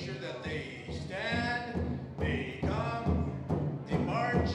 sure that they stand, they come, they march.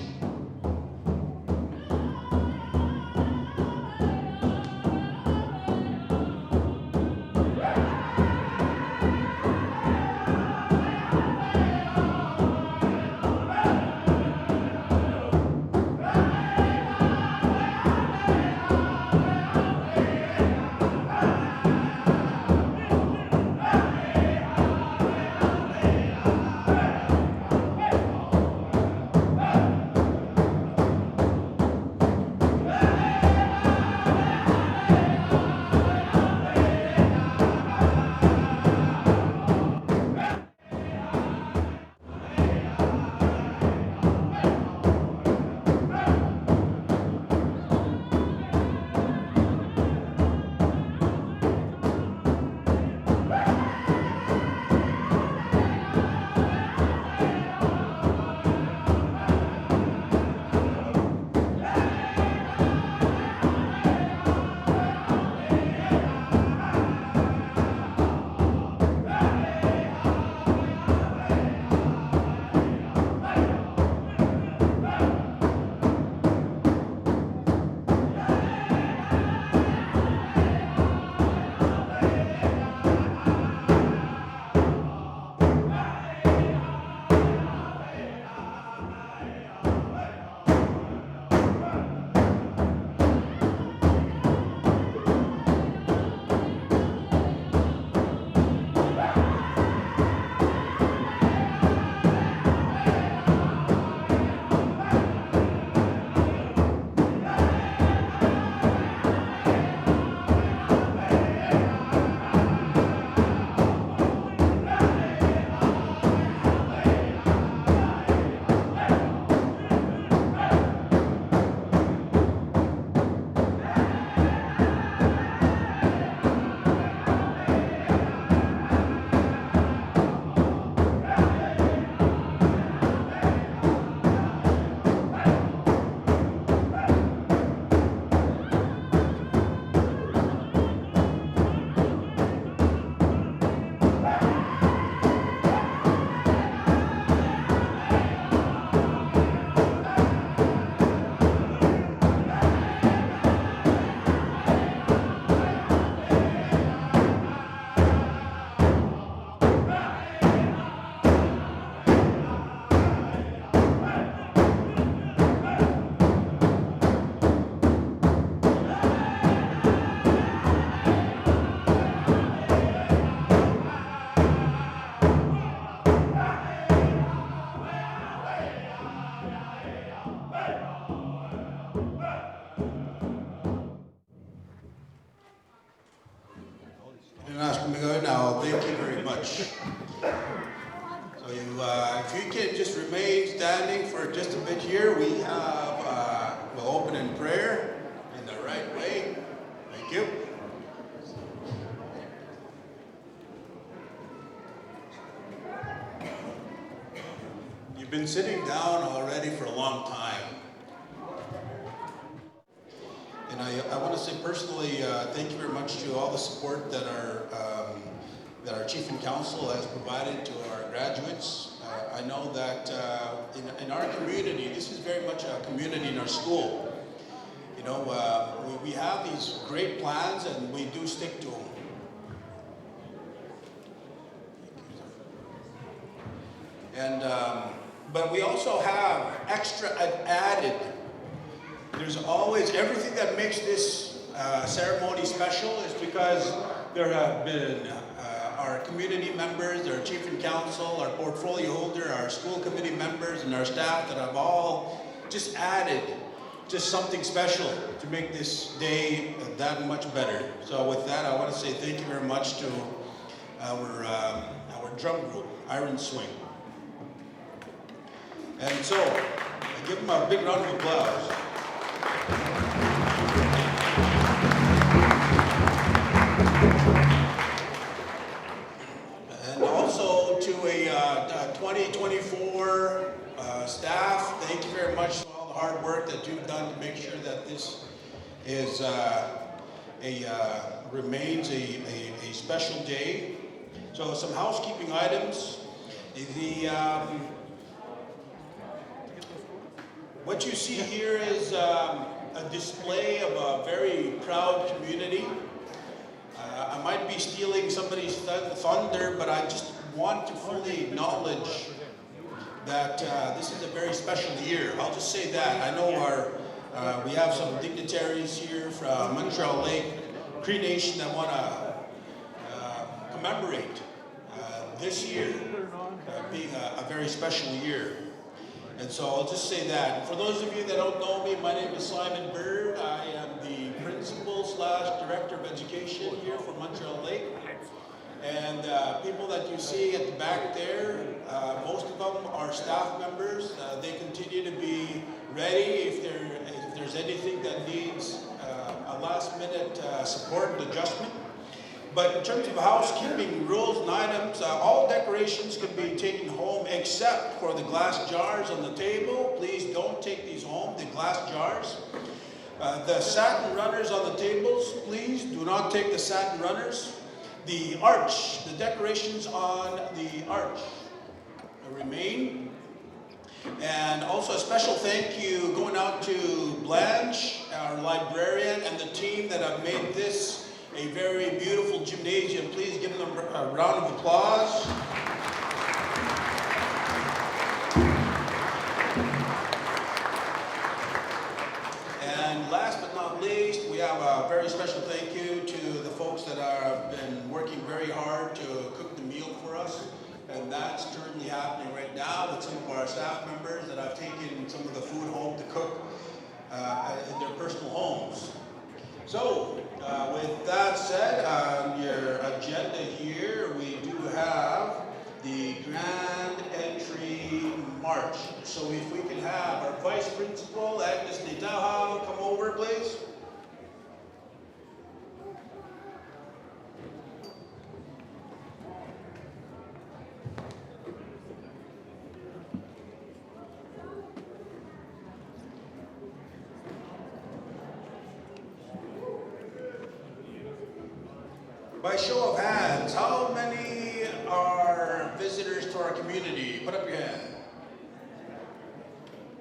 Now, thank you very much. So if you can just remain standing for just a bit here, we have, we'll open in prayer in the right way. Thank you. You've been sitting down already for a long time. And I want to say personally, thank you very much to all the support that our Chief and Council has provided to our graduates. I know that in our community, this is very much a community in our school. You know, we have these great plans and we do stick to them. And, but we also have extra added. There's always, everything that makes this ceremony special is because there have been our community members, our chief and council, our portfolio holder, our school committee members, and our staff that have all just added just something special to make this day that much better. So with that, I want to say thank you very much to our drum group, Iron Swing. And so, I give them a big round of applause. And also to a 2024 staff, thank you very much for all the hard work that you've done to make sure that this is remains a special day. So some housekeeping items. What you see here is a display of a very proud community. I might be stealing somebody's thunder, but I just want to fully acknowledge that this is a very special year. I'll just say that. I know we have some dignitaries here from Montreal Lake, Cree Nation, that want to commemorate this year being a very special year. And so I'll just say that. For those of you that don't know me, my name is Simon Bird. I am the Principal/Director of Education here for Montreal Lake. And people that you see at the back there, most of them are staff members. They continue to be ready if there's anything that needs a last-minute support and adjustment. But in terms of housekeeping rules and items, all decorations can be taken home except for the glass jars on the table. Please don't take these home, the glass jars. The satin runners on the tables, please do not take the satin runners. The arch, the decorations on the arch remain. And also a special thank you going out to Blanche, our librarian, and the team that have made this a very beautiful gymnasium. Please give them a round of applause. And last but not least, we have a very special thank you to the folks that have been working very hard to cook the meal for us. And that's currently happening right now with some of our staff members that have taken some of the food home to cook in their personal homes. So, with that said, on your agenda here, we do have the Grand Entry March. So if we can have our Vice Principal, Agnes Netaha, come over, please. By show of hands, how many are visitors to our community? Put up your hand.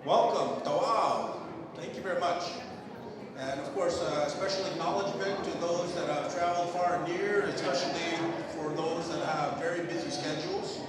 Welcome. Wow. Thank you very much. And of course, special acknowledgement to those that have traveled far and near, especially for those that have very busy schedules.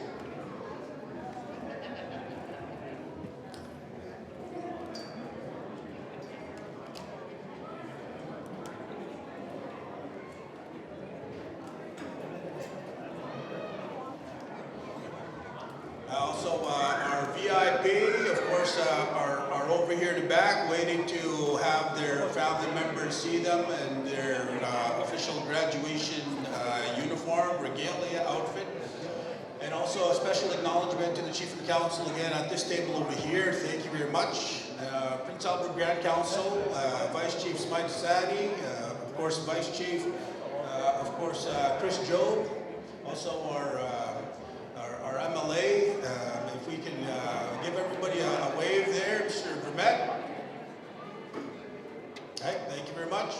Also, our VIP, of course, are over here in the back waiting to have their family members see them in their official graduation uniform, regalia outfit. And also a special acknowledgement to the Chief of Council again at this table over here. Thank you very much. Prince Albert Grand Council, Vice Chief Smite Sadi, of course, Vice Chief, of course, Chris Job, also our MLA, if we can give everybody a wave there, Mr. Vermette. Okay, thank you very much.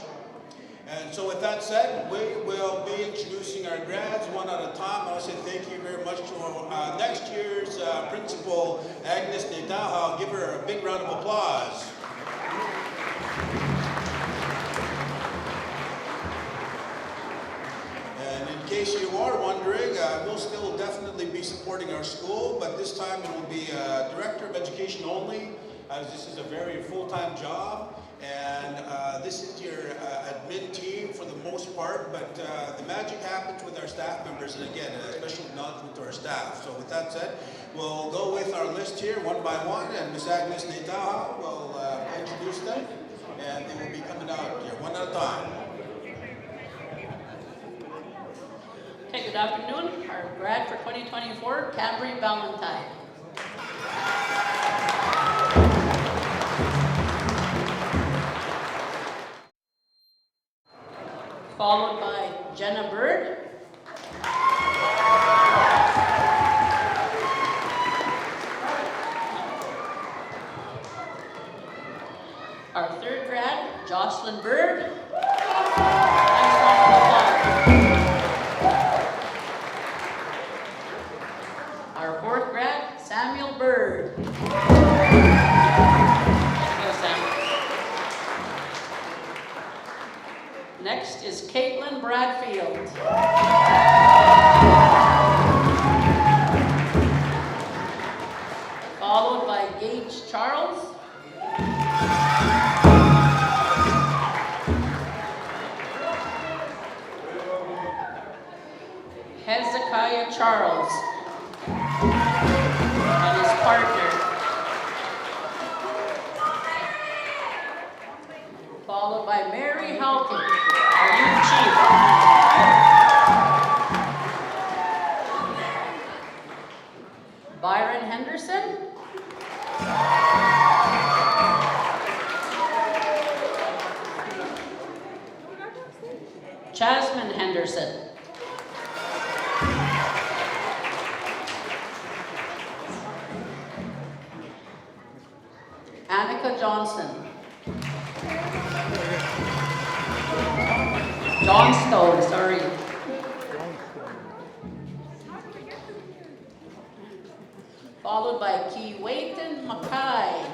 And so with that said, we will be introducing our grads one at a time. I want to say thank you very much to next year's principal, Agnes Netaha. Give her a big round of applause. In case you are wondering, we'll still definitely be supporting our school, but this time it will be Director of Education only, as this is a very full-time job, and this is your admin team for the most part, but the magic happens with our staff members, and again, a special acknowledgement to our staff. So with that said, we'll go with our list here one by one, and Ms. Agnes Netaha will introduce them, and they will be coming out here one at a time. Okay, good afternoon. Our grad for 2024, Cambry Valentine. Followed by Jenna Bird. Our third grad, Jocelyn Bird. Nice round of applause. Hezekiah Charles and his partner. Followed by Mary Halton, our youth chief. Byron Henderson. Jasmine Henderson. Annika Johnson. Johnstone, sorry. Followed by Keewayton Mackay.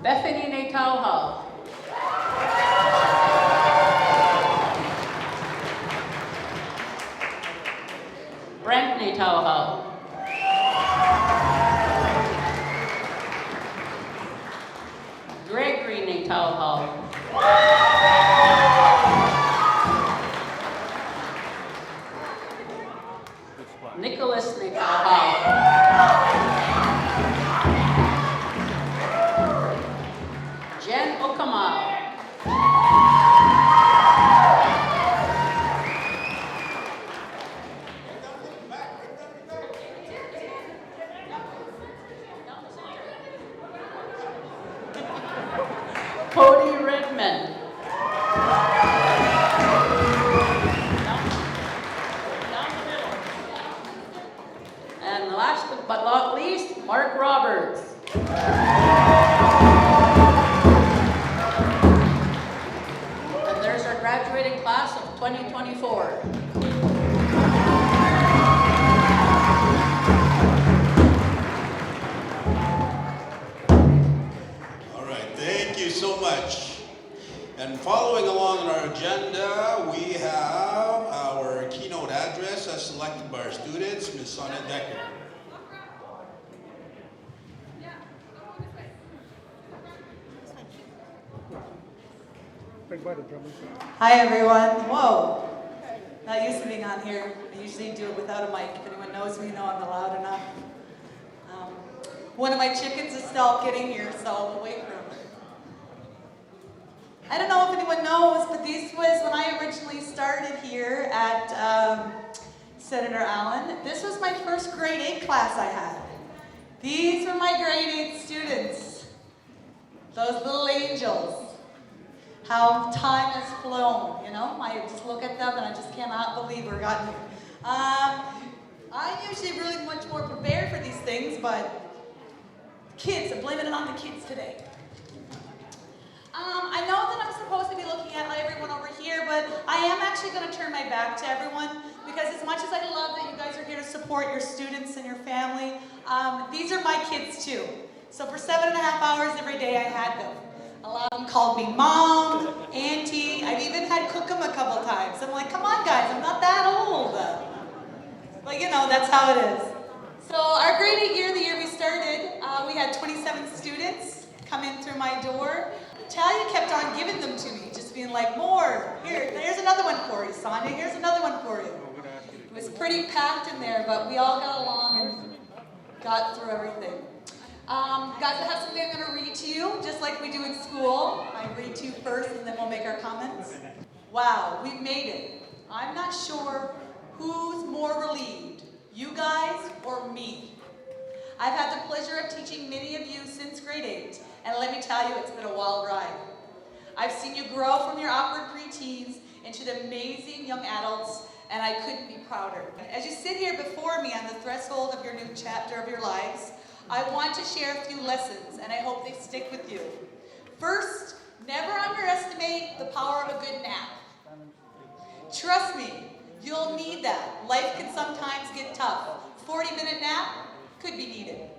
Bethany Natauha. Brent Natauha. Gregory Natauha. Nicholas Natauha. Jen Okama. Cody Redmond. And last but not least, Mark Roberts. And there's our graduating class of 2024. So much. And following along in our agenda, we have our keynote address as selected by our students, Ms. Sonia Decker. Hi everyone. Whoa. Not used to being on here. I usually do it without a mic. If anyone knows me, know I'm not loud enough. One of my chickens is still getting here, so I'll wait for him. I don't know if anyone knows, but this was when I originally started here at Senator Allan. This was my first grade 8 class I had. These were my grade 8 students. Those little angels. How time has flown, you know? I just look at them and I just cannot believe we're gotten here. I'm usually really much more prepared for these things, but kids, I'm blaming it on the kids today. I know that I'm supposed to be looking at everyone over here, but I am actually going to turn my back to everyone because as much as I love that you guys are here to support your students and your family, these are my kids too. So for 7.5 hours every day I had them. A lot of them called me mom, auntie. I've even had cook them a couple times. I'm like, come on guys, I'm not that old. But you know, that's how it is. So our grade 8 year, the year we started, we had 27 students come in through my door. Talia kept on giving them to me, just being like, more. Here's another one for you, Sonia. Here's another one for you. It was pretty packed in there, but we all got along and got through everything. Guys, I have something I'm going to read to you, just like we do in school. I read to you first, and then we'll make our comments. Wow, we've made it. I'm not sure who's more relieved, you guys or me. I've had the pleasure of teaching many of you since grade 8, and let me tell you, it's been a wild ride. I've seen you grow from your awkward preteens into the amazing young adults, and I couldn't be prouder. As you sit here before me on the threshold of your new chapter of your lives, I want to share a few lessons, and I hope they stick with you. First, never underestimate the power of a good nap. Trust me, you'll need that. Life can sometimes get tough. 40-minute nap could be needed.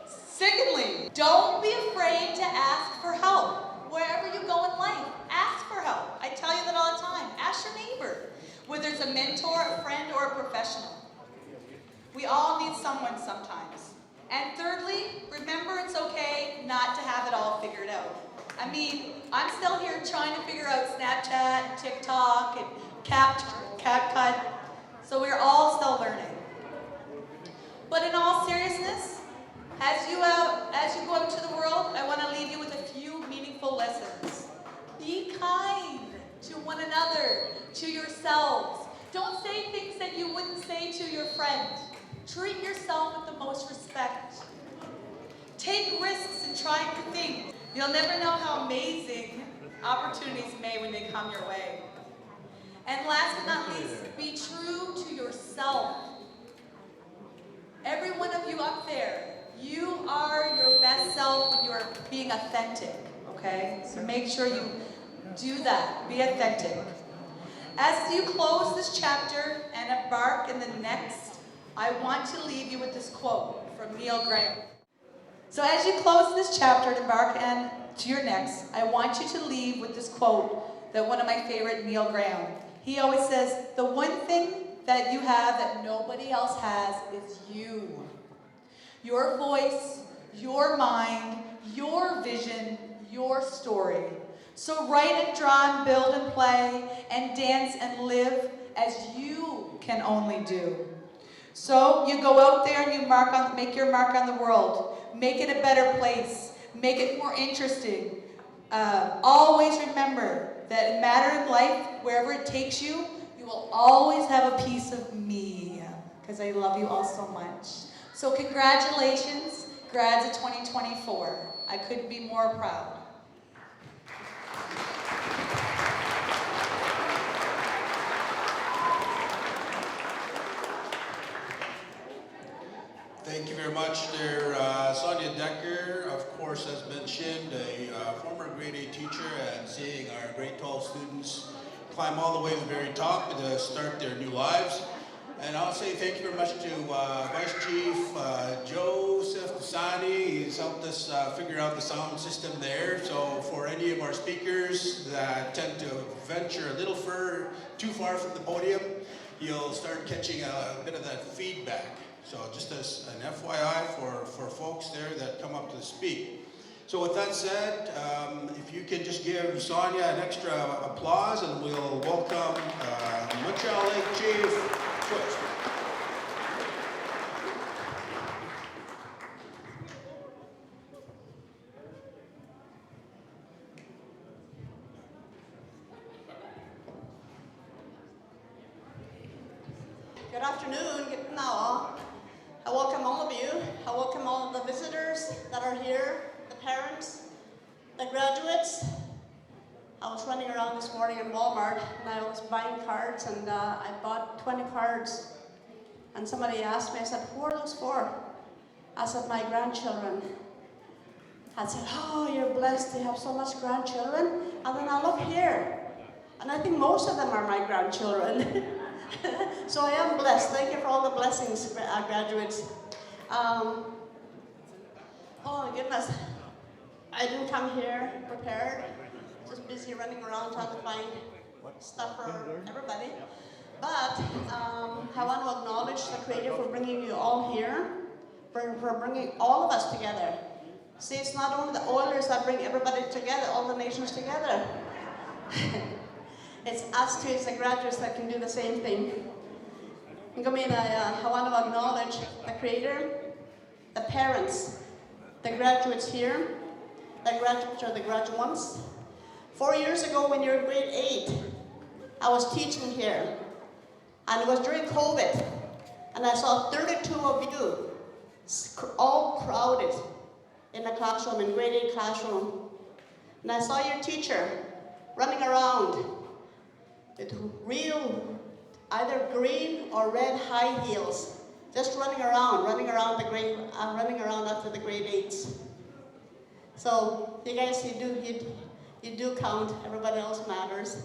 Secondly, don't be afraid to ask for help. Wherever you go in life, ask for help. I tell you that all the time. Ask your neighbor, whether it's a mentor, a friend, or a professional. We all need someone sometimes. And thirdly, remember it's okay not to have it all figured out. I mean, I'm still here trying to figure out Snapchat, and TikTok, and CapCut, so we're all still learning. But in all seriousness, as you go out into the world, I want to leave you with a few meaningful lessons. Be kind to one another, to yourselves. Don't say things that you wouldn't say to your friend. Treat yourself with the most respect. Take risks and try new things. You'll never know how amazing opportunities may when they come your way. And last but not least, be true to yourself. Every one of you up there, you are your best self when you are being authentic, okay? So make sure you do that. Be authentic. As you close this chapter and embark in the next, I want to leave you with this quote from Neil Graham. So as you close this chapter and embark and to your next, I want you to leave with this quote that one of my favorite, Neil Graham. He always says, the one thing that you have that nobody else has is you. Your voice, your mind, your vision, your story. So write and draw and build and play and dance and live as you can only do. So you go out there and you make your mark on the world. Make it a better place. Make it more interesting. Always remember that in matter of life, wherever it takes you, you will always have a piece of me, because I love you all so much. So congratulations, Grads of 2024. I couldn't be more proud. Thank you very much there, Sonia Decker, of course, as mentioned, a former grade 8 teacher, and seeing our grade 12 students climb all the way to the very top to start their new lives. And I'll say thank you very much to Vice Chief Joseph Dasani. He's helped us figure out the sound system there. So for any of our speakers that tend to venture a little too far from the podium, you'll start catching a bit of that feedback. So just as an FYI for folks there that come up to speak. So with that said, if you can just give Sonia an extra applause, and we'll welcome Montreal Lake Chief Twitch. Good afternoon, good now. I welcome all of you. I welcome all of the visitors that are here, the parents, the graduates. I was running around this morning in Walmart and I was buying cards, and I bought 20 cards. And somebody asked me, I said, who are those for? I said, my grandchildren. I said, oh, you're blessed to have so much grandchildren. And then I look here, and I think most of them are my grandchildren. So I am blessed. Thank you for all the blessings, graduates. Oh my goodness. I didn't come here prepared. Just busy running around trying to find stuff for everybody. But I want to acknowledge the Creator for bringing you all here, for bringing all of us together. See, it's not only the Oilers that bring everybody together, all the nations together. It's us too, it's the graduates that can do the same thing. I want to acknowledge the Creator, the parents, the graduates here, the graduates or the graduates. 4 years ago when you were grade 8, I was teaching here, and it was during COVID, and I saw 32 of you all crowded in the classroom, in grade 8 classroom. And I saw your teacher running around with real, either green or red high heels, just running around after the grade 8s. So you guys, you do count. Everybody else matters.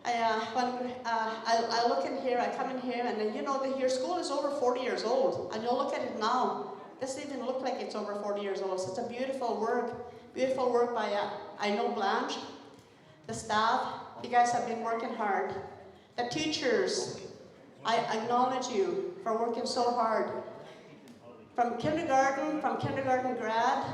I look in here, I come in here, and you know, your school is over 40 years old, and you'll look at it now. It doesn't even look like it's over 40 years old. So it's a beautiful work by, I know Blanche, the staff. You guys have been working hard. The teachers, I acknowledge you for working so hard. From kindergarten grad,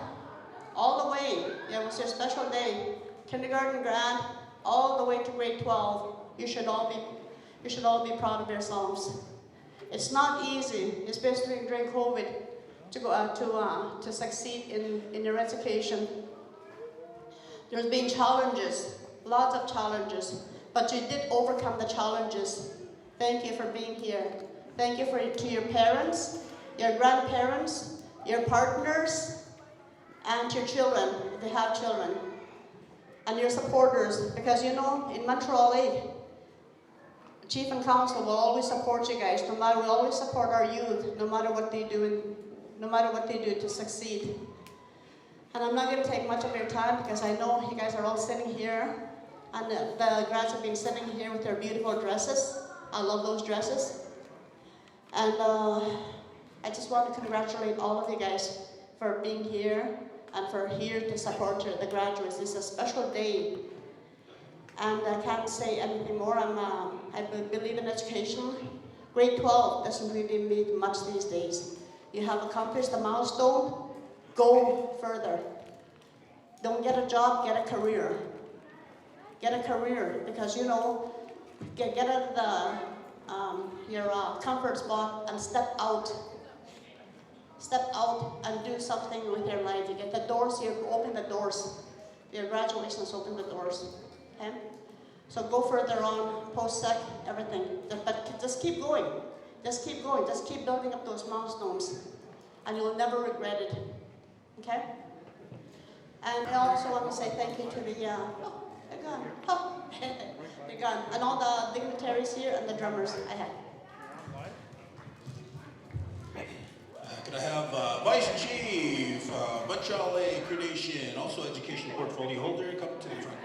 all the way, it was your special day, kindergarten grad, all the way to grade 12. You should all be proud of yourselves. It's not easy, especially during COVID, to go to succeed in your education. There's been challenges, lots of challenges, but you did overcome the challenges. Thank you for being here. Thank you to your parents, your grandparents, your partners, and your children, if they have children, and your supporters, because you know, in Montreal, Chief and Council will always support you guys. We always support our youth, no matter what they do to succeed. And I'm not going to take much of your time because I know you guys are all sitting here, and the grads have been sitting here with their beautiful dresses. I love those dresses. And I just want to congratulate all of you guys for being here and for here to support the graduates. This is a special day. And I can't say anything more. I believe in education. Grade 12 doesn't really mean much these days. You have accomplished a milestone, go further. Don't get a job, get a career. Get a career, because you know, get out of your comfort spot and step out. Step out and do something with your life. You get the doors, you open the doors. Your graduations open the doors. Okay? So go further on, post-sec, everything. But just keep going. Just keep going. Just keep building up those milestones. And you'll never regret it. Okay? And I also want to say thank you to the, they're gone. Oh, they're gone. And all the dignitaries here and the drummers I had. Could I have Vice Chief, Montreal accreditation, also education portfolio holder, come to the front.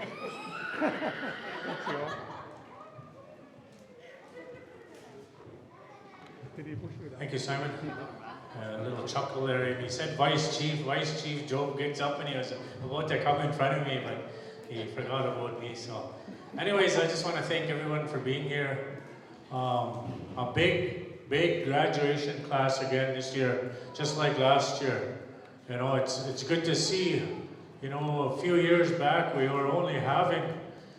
Thank you, Simon. A little chuckle there. He said Vice Chief. Joe gets up and he was about to come in front of me, but he forgot about me. So, anyways, I just want to thank everyone for being here. A big graduation class again this year, just like last year. You know, it's good to see. You know, a few years back we were only having,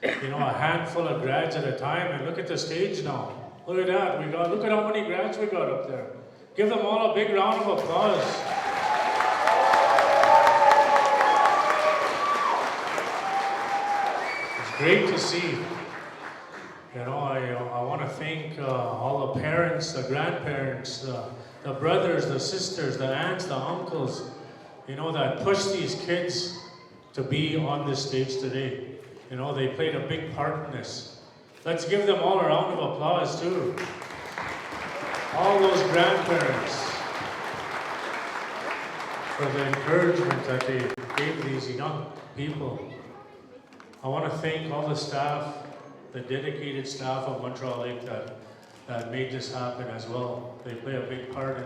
you know, a handful of grads at a time, and look at the stage now. Look at that. Look at how many grads we got up there. Give them all a big round of applause. It's great to see. You know, I want to thank all the parents, the grandparents, the brothers, the sisters, the aunts, the uncles, you know, that pushed these kids to be on this stage today. You know, they played a big part in this. Let's give them all a round of applause too. All those grandparents for the encouragement that they gave these young people. I want to thank all the staff, the dedicated staff of Montreal Lake that made this happen as well. They play a big part in,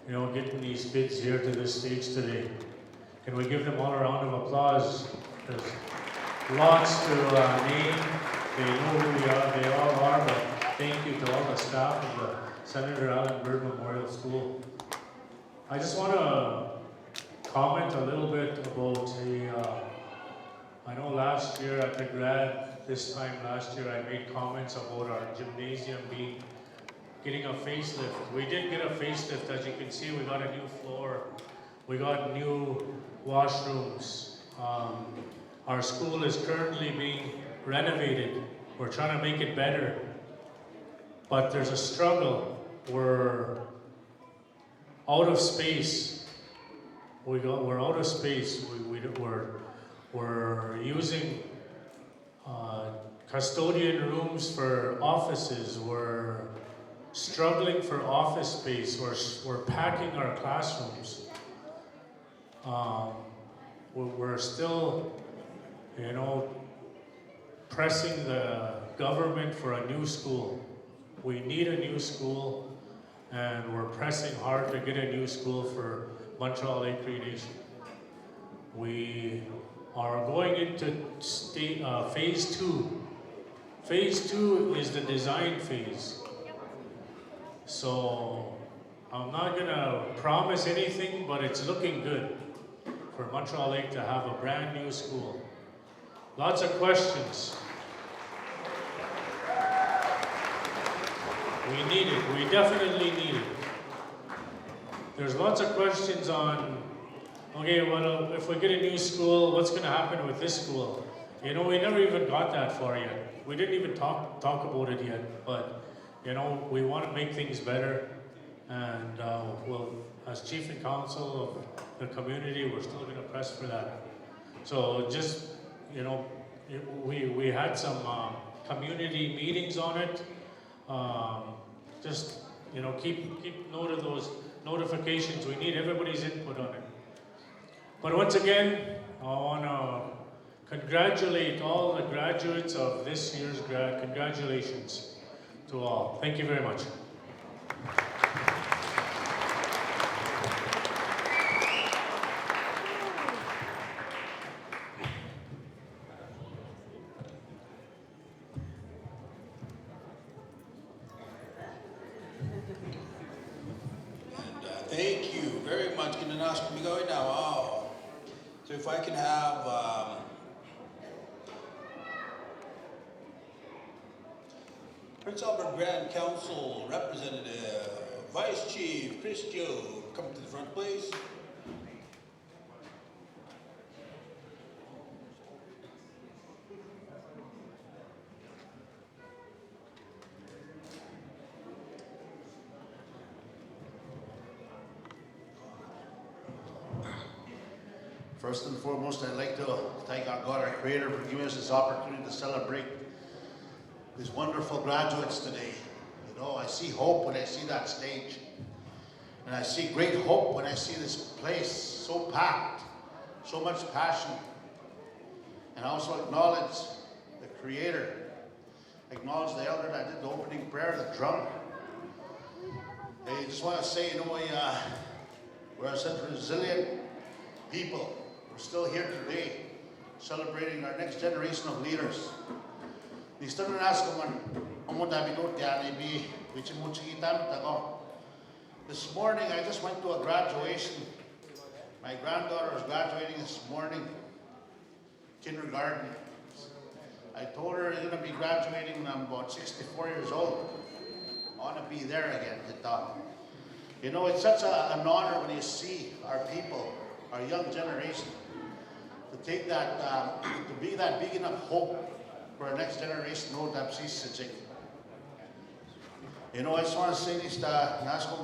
you know, getting these kids here to this stage today. Can we give them all a round of applause? There's lots to name. They know who they all are, but thank you to all the staff of the Senator Allan Bird Memorial School. I just want to comment a little bit about I know last year at the Grad, this time last year, I made comments about our gymnasium getting a facelift. We did get a facelift. As you can see, we got a new floor. We got new washrooms. Our school is currently being renovated. We're trying to make it better. But there's a struggle. We're out of space. We're out of space. We're using custodian rooms for offices. We're struggling for office space. We're packing our classrooms. We're still, you know, pressing the government for a new school. We need a new school, and we're pressing hard to get a new school for Montreal Lake Cree Nation. We are going into phase 2. Phase 2 is the design phase. So I'm not gonna promise anything, but it's looking good for Montreal Lake to have a brand new school. Lots of questions. We need it. We definitely need it. There's lots of questions on, okay, well, if we get a new school, what's going to happen with this school? You know, we never even got that far yet. We didn't even talk about it yet. But, you know, we want to make things better. And we'll, as chief and council of the community, we're still going to press for that. So just, you know, we had some community meetings on it. Just, you know, keep note of those notifications. We need everybody's input on it. But once again, I want to congratulate all the graduates of this year's grad. Congratulations to all. Thank you very much. Thank you very much. Can I ask me going now? Oh. So if I can have Prince Albert Grand Council Representative, Vice Chief Chris Joe, come to the front, please. First and foremost, I'd like to thank our God, our Creator, for giving us this opportunity to celebrate these wonderful graduates today. You know, I see hope when I see that stage. And I see great hope when I see this place so packed, so much passion. And I also acknowledge the Creator, acknowledge the elder that did the opening prayer, the drum. I just want to say, you know, we're such resilient people. We're still here today, celebrating our next generation of leaders. This morning, I just went to a graduation. My granddaughter was graduating this morning, kindergarten. I told her you're going to be graduating when I'm about 64 years old. I want to be there again. You know, it's such an honor when you see our people, our young generation, to take that, to be that big enough hope for our next generation. You know, I just want to say this to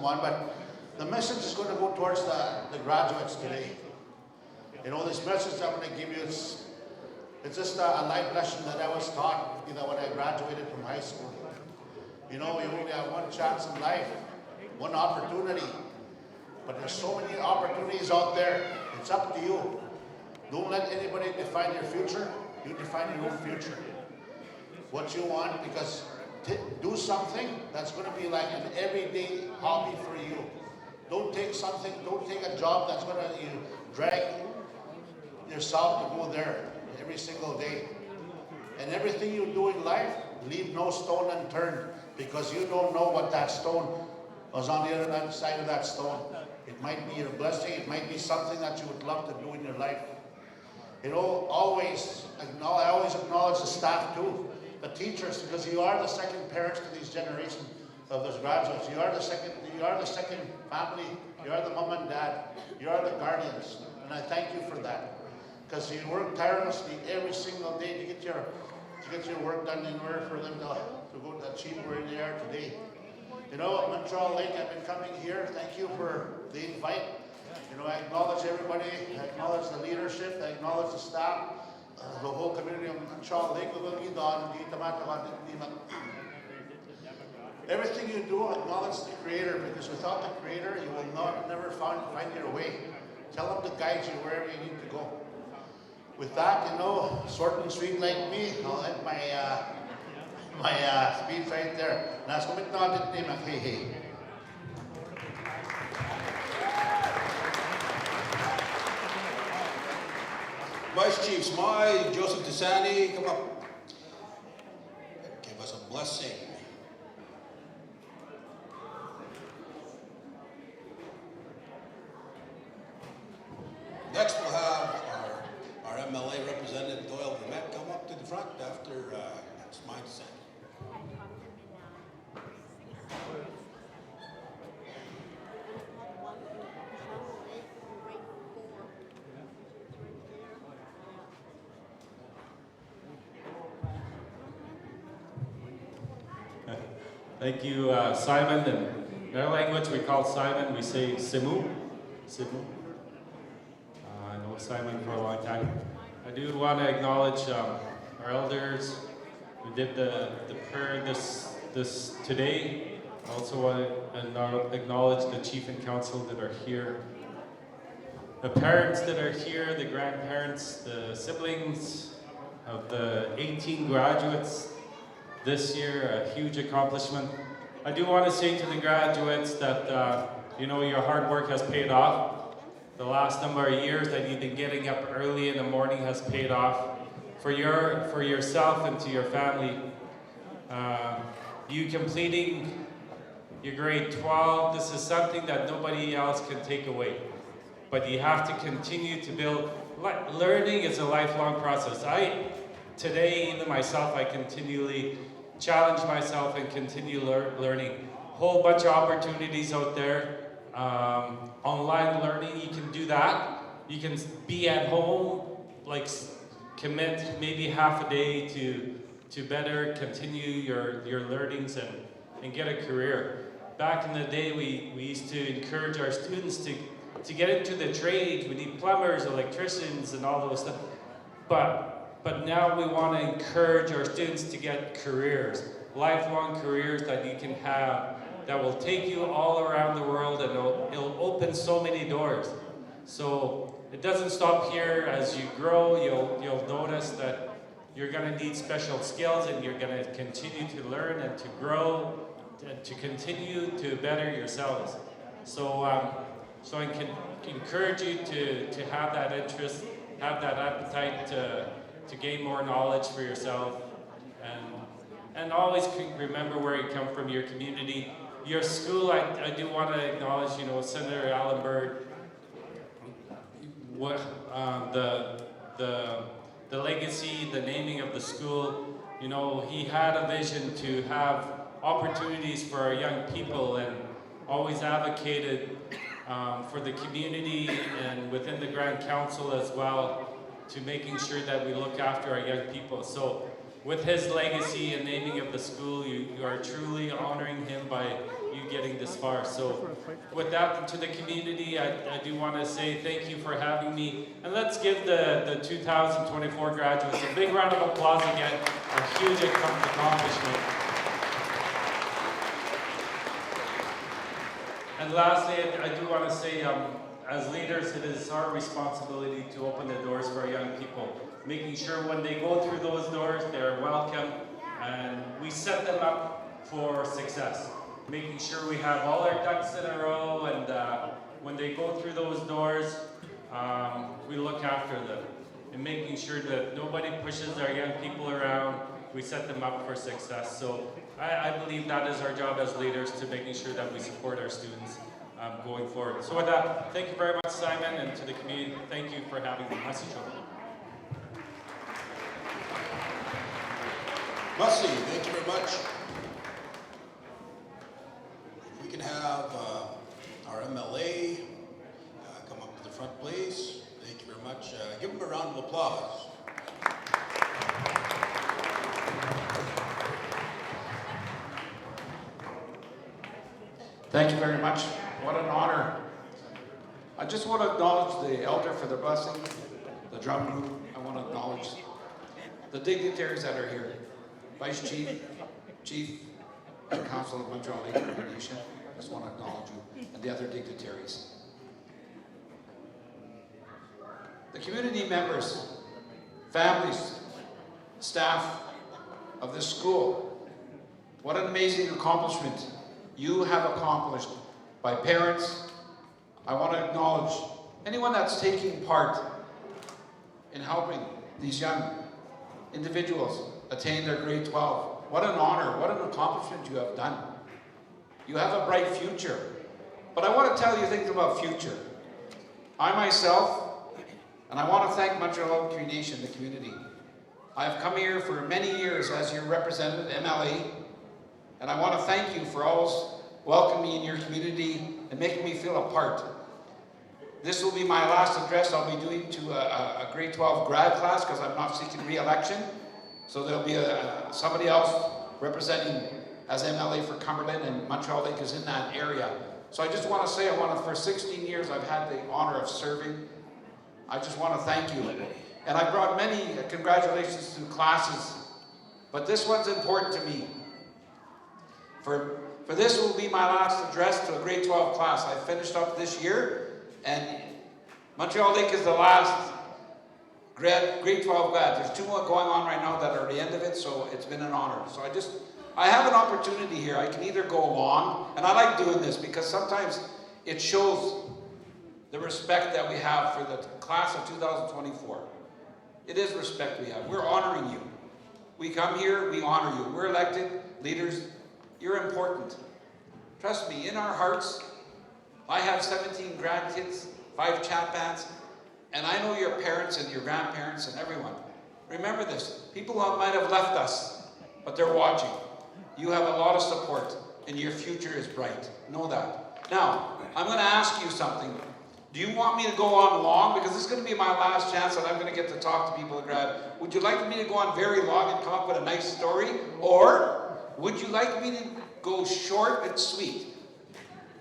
one, but the message is going to go towards the graduates today. You know, this message I'm going to give you, it's just a life lesson that I was taught, you know, when I graduated from high school. You know, you only have one chance in life, one opportunity. But there's so many opportunities out there. It's up to you. Don't let anybody define your future. You define your own future. What you want, because do something that's going to be like an everyday hobby for you. Don't take a job that's going to drag yourself to go there every single day. And everything you do in life, leave no stone unturned, because you don't know what that stone was on the other side of that stone. It might be your blessing. It might be something that you would love to do in your life. You know, I always acknowledge the staff too, the teachers, because you are the second parents to these generations of those graduates. You are the second family. You are the mom and dad. You are the guardians, and I thank you for that, because you work tirelessly every single day to get your work done in order for them to go to achieve where they are today. You know, Montreal Lake, I've been coming here. Thank you for the invite. You know, I acknowledge everybody. I acknowledge the leadership. I acknowledge the staff, the whole community of Montreal Lake. Everything you do, acknowledge the Creator, because without the Creator, you will never find your way. Tell Him to guide you wherever you need to go. With that, you know, short and sweet like me, I'll end my speech right there. Vice Chief Smythe, Joseph Desani, come up. Give us a blessing. Wait a second. Thank you, Simon. And in our language, we call Simon, we say Simu. Simu. I know Simon for a long time. I do want to acknowledge our elders who did the prayer this today. I also want to acknowledge the chief and council that are here. The parents that are here, the grandparents, the siblings of the 18 graduates this year, a huge accomplishment. I do want to say to the graduates that you know, your hard work has paid off. The last number of years that you've been getting up early in the morning has paid off. For yourself and to your family, you completing your grade 12, this is something that nobody else can take away. But you have to continue to build. Learning is a lifelong process. Today, even myself, I continually challenge myself and continue learning. Whole bunch of opportunities out there. Online learning, you can do that. You can be at home, like commit maybe half a day to better continue your learnings and get a career. Back in the day, we used to encourage our students to get into the trades. We need plumbers, electricians, and all those stuff. But now we want to encourage our students to get careers, lifelong careers that you can have, that will take you all around the world, and it'll open so many doors. So it doesn't stop here. As you grow, you'll notice that you're going to need special skills, and you're going to continue to learn and to grow, and to continue to better yourselves. So I can encourage you to have that interest, have that appetite to gain more knowledge for yourself, and always remember where you come from, your community, your school. I do want to acknowledge, you know, Senator Allan Bird, the legacy, the naming of the school. You know, he had a vision to have opportunities for our young people, and always advocated for the community and within the Grand Council as well, to making sure that we look after our young people. So with his legacy and naming of the school, you are truly honoring him by you getting this far. So with that, to the community, I do want to say thank you for having me. And let's give the 2024 graduates a big round of applause again. A huge accomplishment. And lastly, I do want to say, as leaders, it is our responsibility to open the doors for our young people, making sure when they go through those doors, they're welcome, and we set them up for success. Making sure we have all our ducks in a row, and when they go through those doors, we look after them, and making sure that nobody pushes our young people around. We set them up for success. So I believe that is our job as leaders, to making sure that we support our students going forward. So with that, thank you very much, Simon, and to the community, thank you for having the message over. Bussy, thank you very much. We can have our MLA come up to the front, please. Thank you very much. Give him a round of applause. Thank you very much. What an honor. I just want to acknowledge the elder for the blessing, the drum group. I want to acknowledge the dignitaries that are here. Vice Chief, Chief, and Council of Montreal Lake Cree Nation. I just want to acknowledge you and the other dignitaries. The community members, families, staff of this school. What an amazing accomplishment you have accomplished. By parents, I want to acknowledge anyone that's taking part in helping these young individuals attain their grade 12. What an honor, what an accomplishment you have done. You have a bright future. But I want to tell you things about future. I myself, and I want to thank Montreal Cree Nation, the community, I've come here for many years as your representative, MLA, and I want to thank you for always welcoming me in your community and making me feel a part. This will be my last address I'll be doing to a grade 12 grad class because I'm not seeking re-election. So there'll be somebody else representing as MLA for Cumberland, and Montreal Lake is in that area. So I just want to say, for 16 years I've had the honor of serving. I just want to thank you. And I brought many congratulations to classes, but this one's important to me. For this will be my last address to a grade 12 class. I finished up this year, and Montreal Lake is the last grade 12 grad. There's 2 more going on right now that are the end of it, so it's been an honor. So I have an opportunity here. I can either go along, and I like doing this because sometimes it shows the respect that we have for the class of 2024. It is respect we have. We're honoring you. We come here, we honor you. We're elected leaders. You're important. Trust me, in our hearts, I have 17 grandkids, 5 chat bands, and I know your parents and your grandparents and everyone. Remember this, people might have left us, but they're watching. You have a lot of support, and your future is bright. Know that. Now, I'm going to ask you something. Do you want me to go on long? Because this is going to be my last chance that I'm going to get to talk to people at Grad. Would you like me to go on very long and come up with a nice story? Or would you like me to go short and sweet?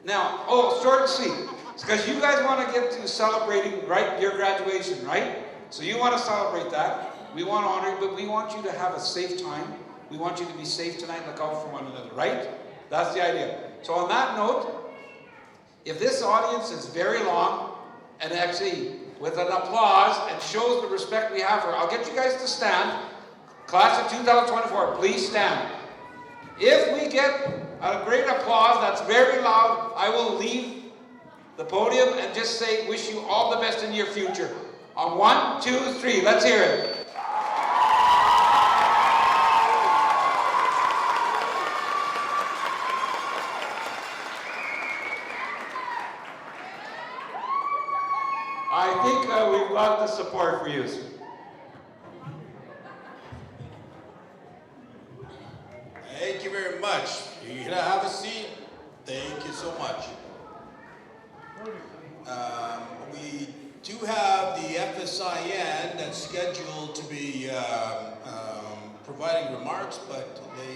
Now, short and sweet. It's because you guys want to get to celebrating, right, your graduation, right? So you want to celebrate that. We want to honor you, but we want you to have a safe time. We want you to be safe tonight. Look out for one another, right? That's the idea. So on that note, if this audience is very long, and actually with an applause, and shows the respect we have for her, I'll get you guys to stand. Class of 2024, please stand. If we get a great applause that's very loud, I will leave the podium and just say, wish you all the best in your future. On 1, 2, 3, let's hear it. I think we've got the support for you. Thank you very much. You can have a seat. Thank you so much. We do have the FSIN that's scheduled to be providing remarks, but they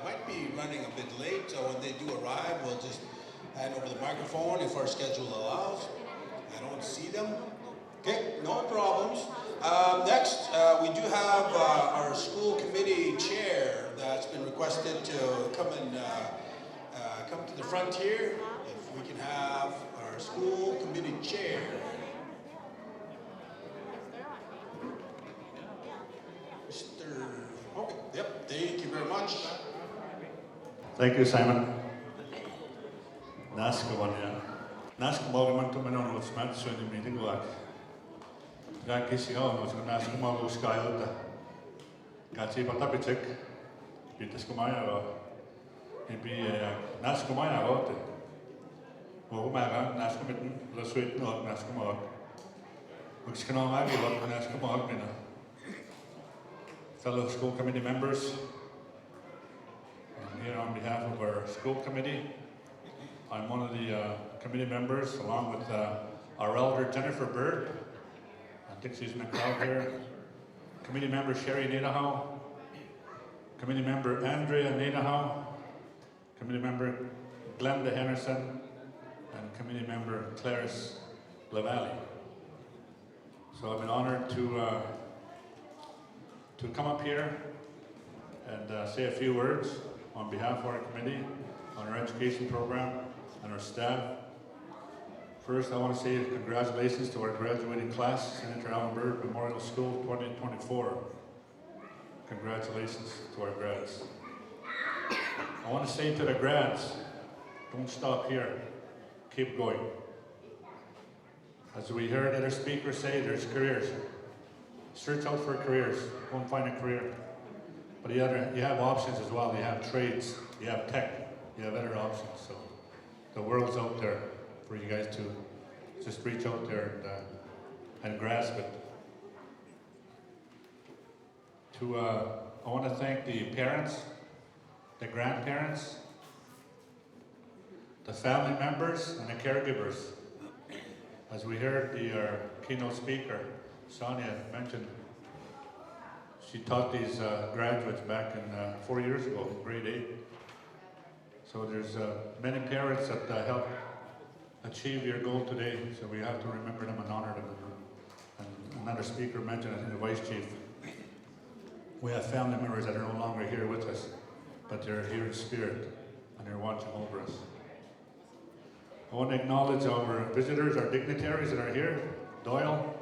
might be running a bit late, so when they do arrive, we'll just hand over the microphone if our schedule allows. I don't see them. Okay, no problems. Next, we do have our school committee chair that's been requested to come to the front here. If we can have our school committee chair. Mr. Okay, yep, thank you very much. Thank you, Simon. Saskatchewan, yeah. Saskatchewan to meno no smat so ni meeting work. Ga kisi ga no so Saskatchewan lo sky out. Ga chi pata pichek. Pitas kumaya ga. Ibi Saskatchewan ga out. Go ma ga Saskatchewan la sweet no Saskatchewan. Ukskano ma ga lo Saskatchewan mina. Fellow school committee members, I'm here on behalf of our school committee. I'm one of the committee members, along with our elder Jennifer Bird. I think she's in the crowd here. Committee member Sherry Nadehow. Committee member Andrea Nadehow. Committee member Glenda Henderson. And committee member Clarice LaValle. So I've been honored to come up here and say a few words on behalf of our committee, on our education program, and our staff. First, I want to say congratulations to our graduating class, Senator Allan Bird Memorial School 2024. Congratulations to our grads. I want to say to the grads, don't stop here, keep going. As we heard other speakers say, there's careers. Search out for careers, go and find a career. But you have options as well. You have trades, you have tech, you have other options. So the world's out there for you guys to just reach out there and grasp it. I want to thank the parents, the grandparents, the family members, and the caregivers. As we heard our keynote speaker, Sonia, mentioned, she taught these graduates back in 4 years ago, grade 8. So there's many parents that helped achieve your goal today, so we have to remember them and honor them. And another speaker mentioned, I think the vice chief, we have family members that are no longer here with us, but they're here in spirit, and they're watching over us. I want to acknowledge our visitors, our dignitaries that are here. Doyle.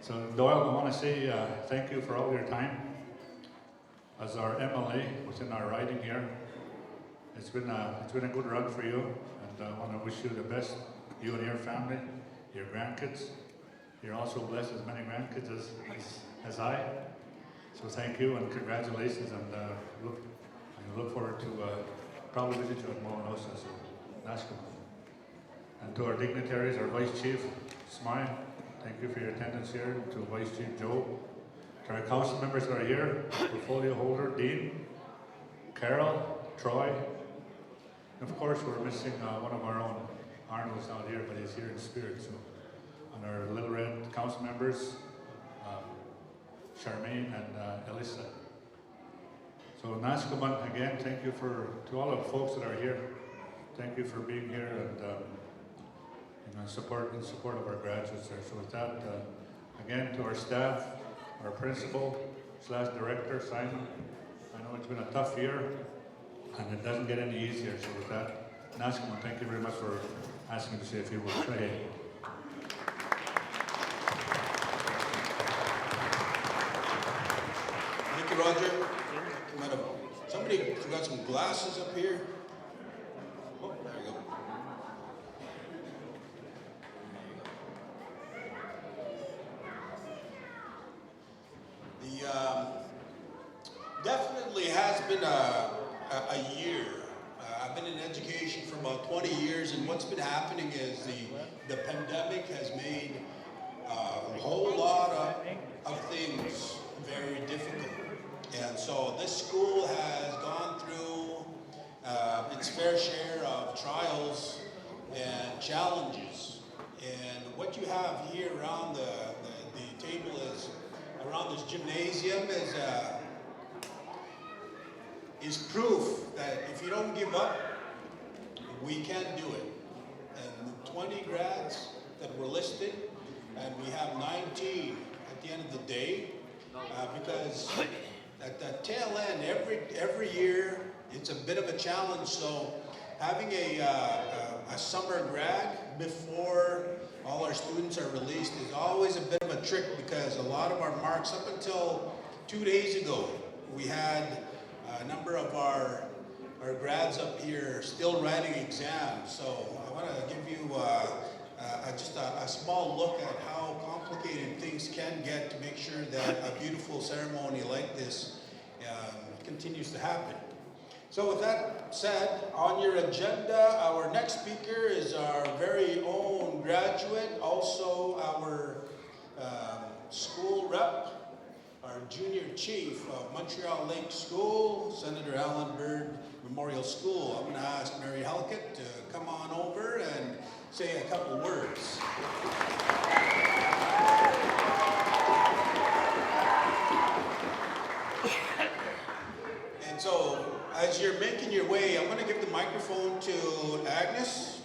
So Doyle, I want to say thank you for all your time. As our MLA within our riding here, it's been a good run for you, and I want to wish you the best, you and your family, your grandkids. You're also blessed with many grandkids as I. So thank you and congratulations, and I look forward to probably visit you at Montreal, Saskatchewan. And to our dignitaries, our Vice Chief, Smile, thank you for your attendance here. To Vice Chief Joe, to our council members that are here, portfolio holder, Dean, Carol, Troy. And of course, we're missing one of our own. Arnold's not here, but he's here in spirit. So, and our Little Red council members, Charmaine and Elisa. So Naskaman, again, thank you to all the folks that are here. Thank you for being here and in support of our graduates there. So with that, again, to our staff, our principal / director, Simon, I know it's been a tough year and it doesn't get any easier. So with that, Naskaman, thank you very much for asking me to say a few words. Go ahead. Thank you, Roger. Madam, somebody forgot some glasses up here. Oh, there you go. Definitely has been a year. I've been in education for about 20 years, and what's been happening is the pandemic has made a whole lot of things very difficult. And so this school has gone through its fair share of trials and challenges. And what you have here around the table is, around this gymnasium is proof that if you don't give up, we can do it. And the 20 grads that were listed, and we have 19 at the end of the day, because at the tail end, every year, it's a bit of a challenge. So having a summer grad before all our students are released is always a bit of a trick, because a lot of our marks, up until 2 days ago, we had a number of our grads up here still writing exams. So I want to give you just a small look at how complicated things can get to make sure that a beautiful ceremony like this continues to happen. So with that said, on your agenda, our next speaker is our very own graduate, also our school rep, our junior chief of Montreal Lake School, Senator Allan Bird Memorial School. I'm going to ask Mary Halkett to come on over and say a couple words. And so, as you're making your way, I'm going to give the microphone to Agnes,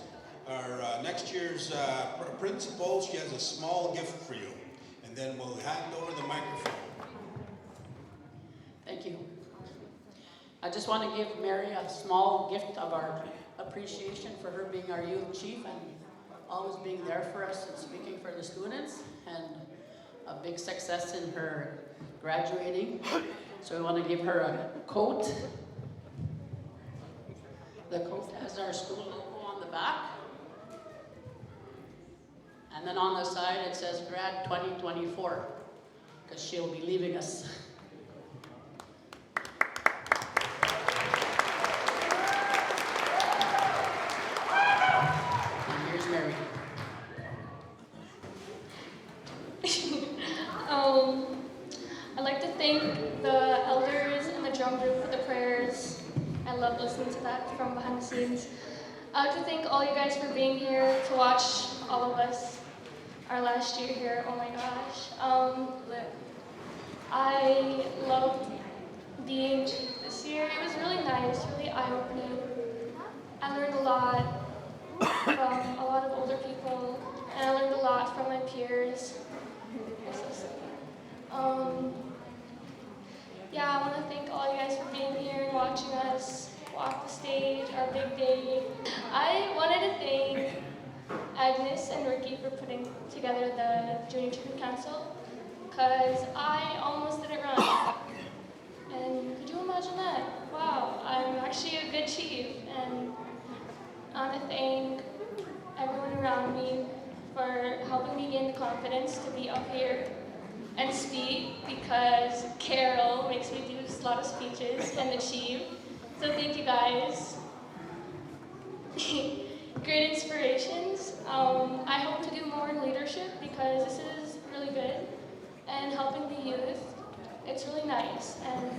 our next year's principal. She has a small gift for you, and then we'll hand over the microphone. Thank you. I just want to give Mary a small gift of our appreciation for her being our youth chief and always being there for us and speaking for the students, and a big success in her graduating. So we want to give her a coat. The coat has our school logo on the back. And then on the side it says Grad 2024, because she'll be leaving us. I'd like to thank the strong group for the prayers. I love listening to that from behind the scenes. I would like to thank all you guys for being here to watch all of us our last year here. Oh my gosh. I loved being chief this year. It was really nice, really eye-opening. I learned a lot from a lot of older people, and I learned a lot from my peers. I'm so silly. Yeah, I want to thank all you guys for being here and watching us walk the stage, our big day. I wanted to thank Agnes and Ricky for putting together the Junior Chief Council, because I almost didn't run. And could you imagine that? Wow, I'm actually a good chief, and I want to thank everyone around me for helping me gain the confidence to be up here and speak, because Carol makes me do a lot of speeches and achieve. So thank you guys. Great inspirations. I hope to do more in leadership, because this is really good, and helping the youth. It's really nice, and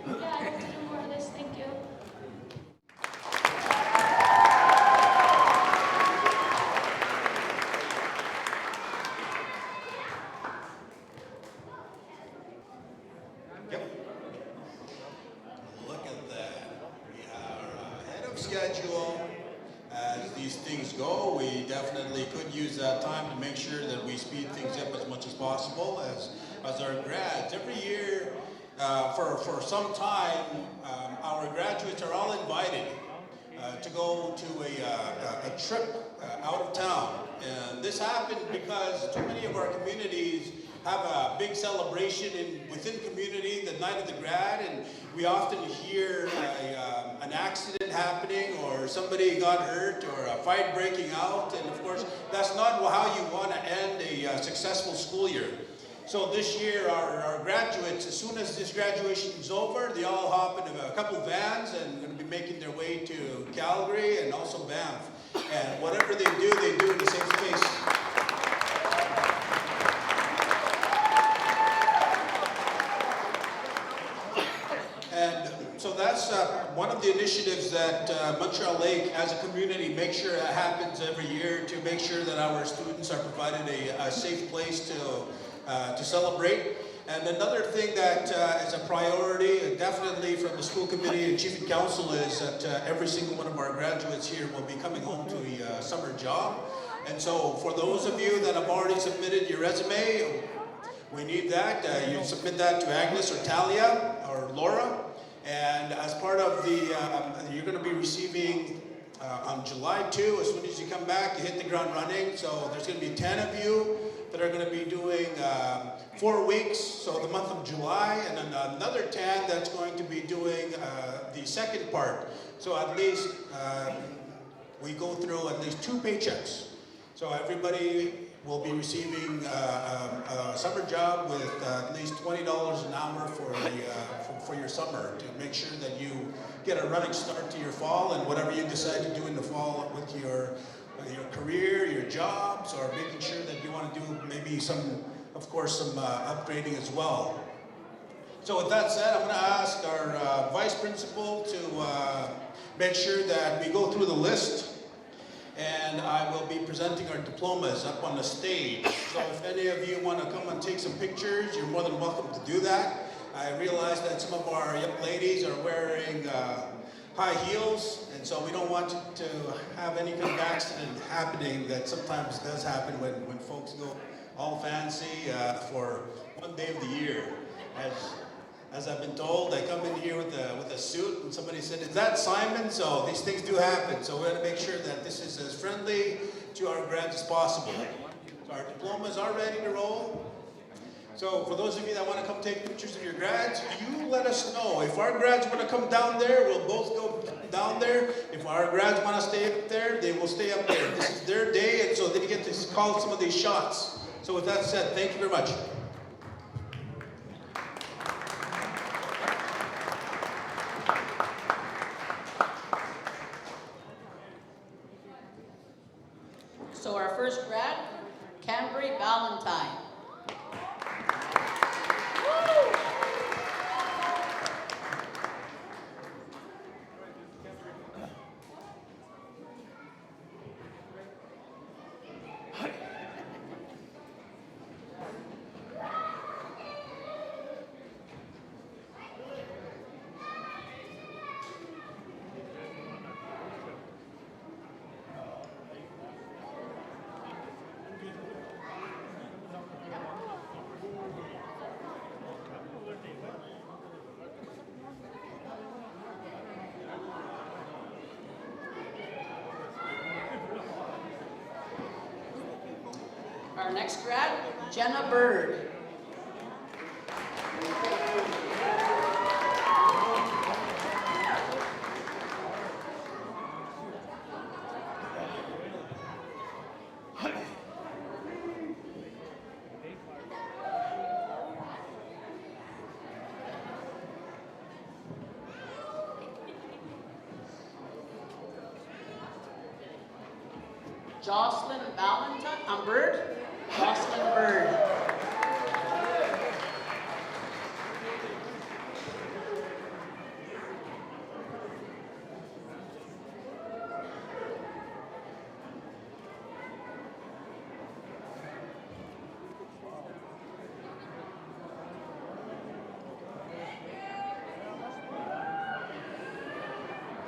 yeah, I hope to do more of this. Thank you. Look at that. We are ahead of schedule. As these things go, we definitely could use that time to make sure that we speed things up as much as possible as our grads. Every year, for some time, our graduates are all invited to go to a trip out of town. And this happened because too many of our communities have a big celebration within community the night of the grad, and we often hear an accident happening, or somebody got hurt, or a fight breaking out, and of course that's not how you want to end a successful school year. So this year our graduates, as soon as this graduation is over, they all hop into a couple vans and going to be making their way to Calgary and also Banff. And whatever they do in a safe space. And so that's one of the initiatives that Montreal Lake as a community makes sure that happens every year, to make sure that our students are provided a safe place to celebrate. And another thing that is a priority, definitely from the school committee and chief and council, is that every single one of our graduates here will be coming home to a summer job. And so for those of you that have already submitted your resume, we need that. You submit that to Agnes or Talia or Laura. And as part of the, you're going to be receiving on July 2, as soon as you come back, you hit the ground running. So there's going to be 10 of you that are going to be doing 4 weeks, so the month of July, and then another 10 that's going to be doing the second part. So at least we go through at least 2 paychecks. So everybody will be receiving a summer job with at least $20 an hour for your summer, to make sure that you get a running start to your fall, and whatever you decide to do in the fall with your career, your jobs, or making sure that you want to do maybe some, of course, some upgrading as well. So with that said, I'm going to ask our vice principal to make sure that we go through the list, and I will be presenting our diplomas up on the stage. So if any of you want to come and take some pictures, you're more than welcome to do that. I realize that some of our young ladies are wearing high heels, and so we don't want to have any kind of accident happening that sometimes does happen when folks go all fancy for one day of the year. As I've been told, I come in here with a suit, and somebody said, "Is that Simon?" So these things do happen. So we're going to make sure that this is as friendly to our grads as possible. So our diplomas are ready to roll. So for those of you that want to come take pictures of your grads, you let us know. If our grads want to come down there, we'll both go down there. If our grads want to stay up there, they will stay up there. This is their day, and so they get to call some of these shots. So with that said, thank you very much. So our first grad, Cambry Valentine. Our next grad, Jenna Bird. Jocelyn Valentine, Bird. Jocelyn Bird.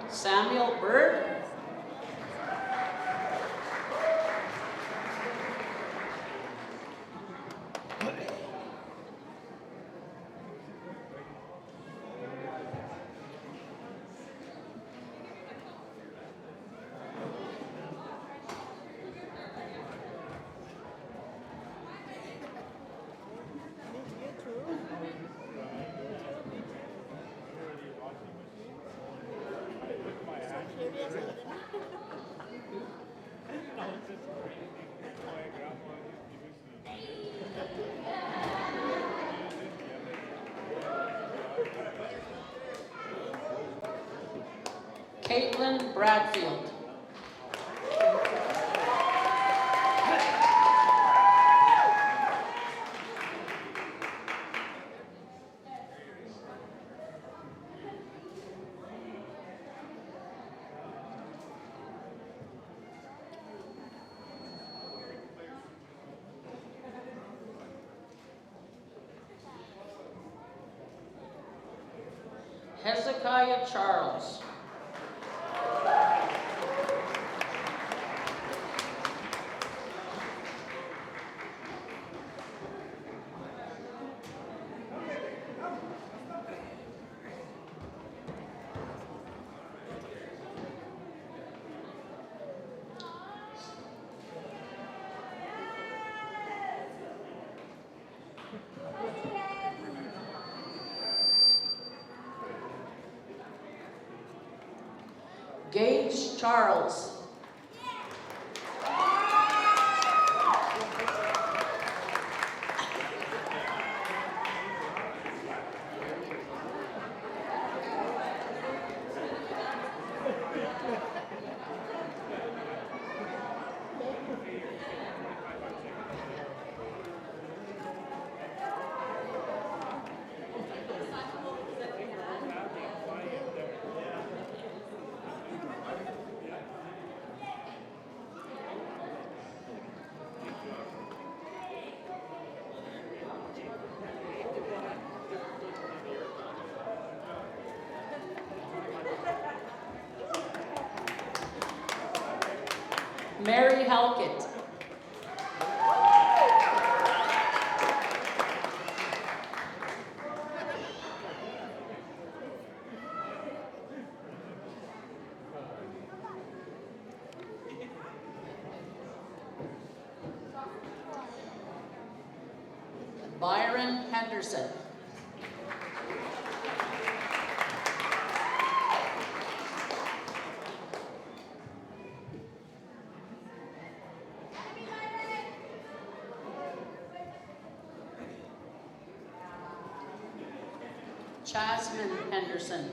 Samuel Bird. Caitlin Bradfield. Hezekiah Charles. Gage Charles. Mary Halkett. Byron Henderson. Jasmine Henderson.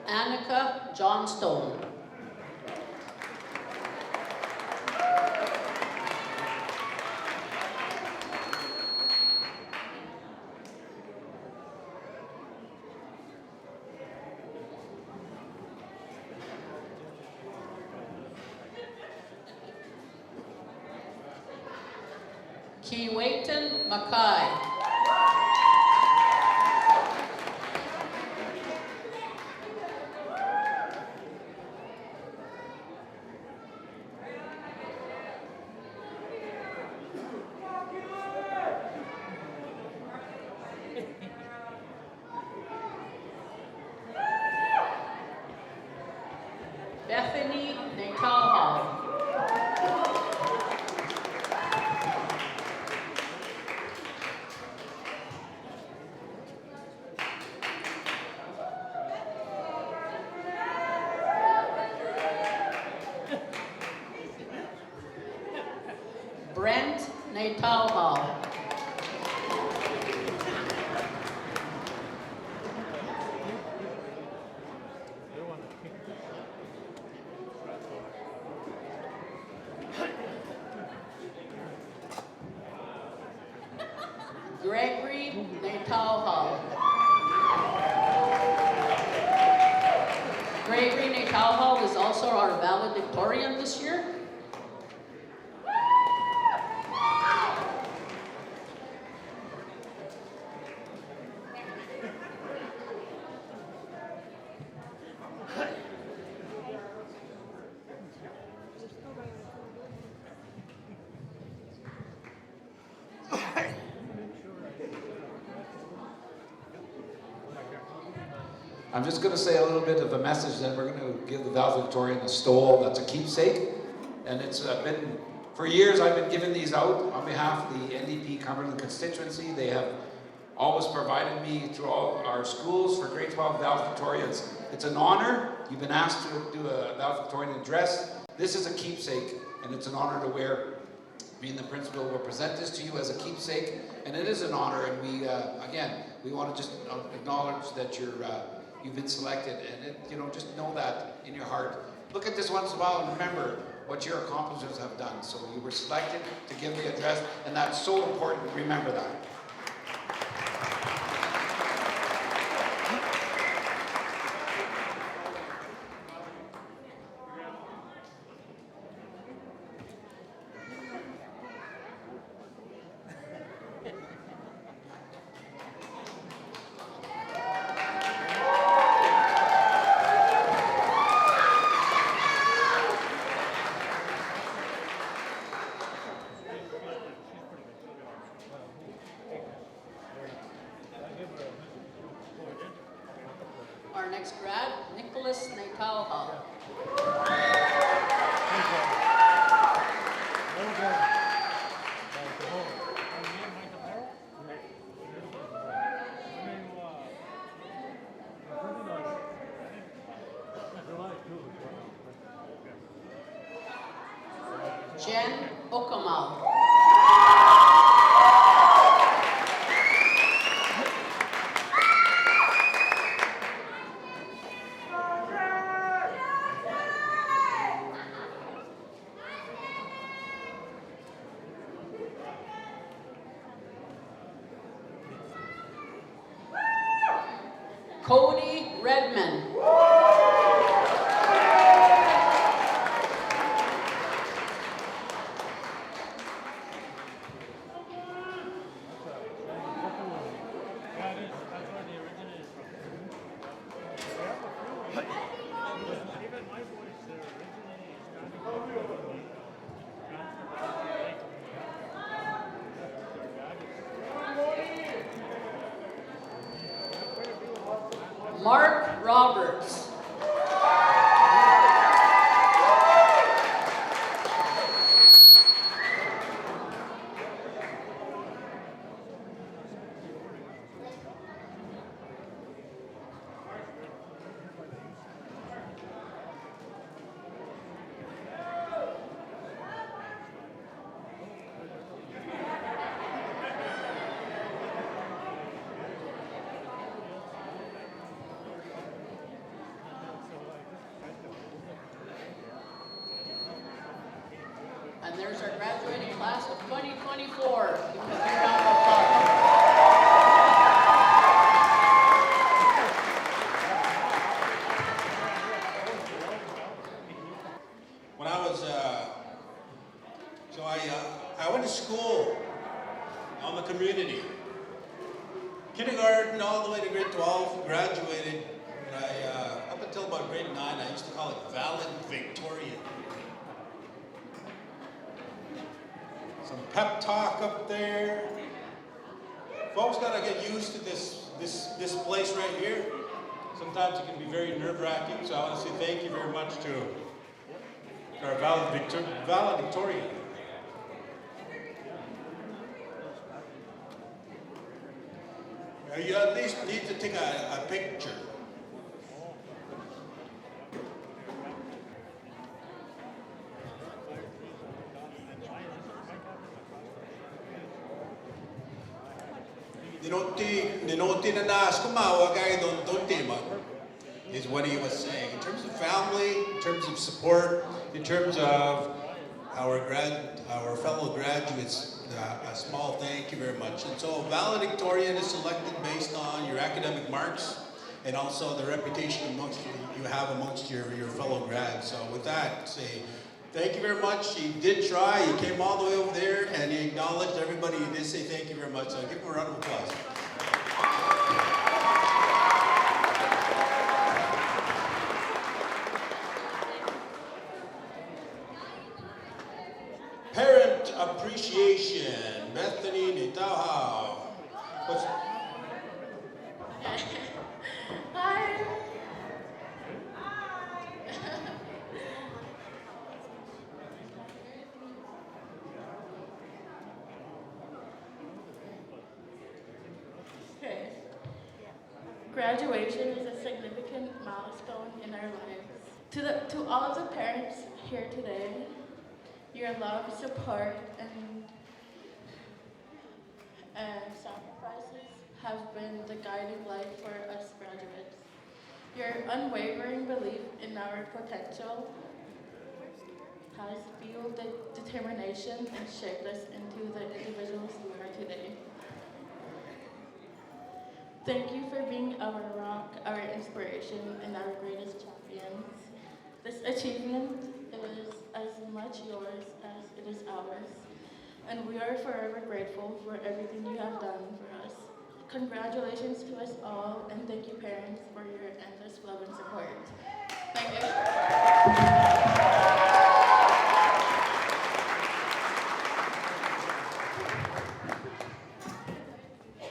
Annika Johnstone. Keewayton Mackay. Naitauhau. Gregory Naitauhau. Gregory Naitauhau is also our valedictorian this year. I'm just going to say a little bit of a message, then we're going to give the valedictorian a stole that's a keepsake. And it's been, for years I've been giving these out on behalf of the NDP Cumberland constituency. They have always provided me through all our schools for grade 12 valedictorians. It's an honor. You've been asked to do a valedictorian address. This is a keepsake, and it's an honor to wear. Me and the principal will present this to you as a keepsake, and it is an honor. And we, again, we want to just acknowledge that you've been selected, and just know that in your heart. Look at this once in a while and remember what your accomplishments have done. So you were selected to give the address, and that's so important. Remember that. Our next grad, Nicholas Naitauhau. Jen Okamau. Cody Redman. Mark Roberts. And there's our graduating class of 2024. Give them a big round of applause. When I was, I went to school on the community. Kindergarten all the way to grade 12, graduated, and up until about grade 9, I used to call it valedictorian. Some pep talk up there. Folks gotta get used to this place right here. Sometimes it can be very nerve-wracking, so I want to say thank you very much to our valedictorian. You at least need to take a picture. Ninoti na nas kumawa kay don't tema is what he was saying. In terms of family, in terms of support, in terms of our fellow graduates, a small thank you very much. And so valedictorian is selected based on your academic marks and also the reputation you have amongst your fellow grads. So with that, say thank you very much. He did try. He came all the way over there and he acknowledged everybody. He did say thank you very much. So give him a round of applause. Parent appreciation. Bethany Nitauhao. Hi. Okay. Graduation is a significant milestone in our lives. To all of the parents here today, your love, support, and sacrifices have been the guiding light for us graduates. Your unwavering belief in our potential has fueled the determination and shaped us into the individuals we are today. Thank you for being our rock, our inspiration, and our greatest champions. This achievement is as much yours as it is ours, and we are forever grateful for everything you have done for us. Congratulations to us all, and thank you parents for your endless love and support. Thank you.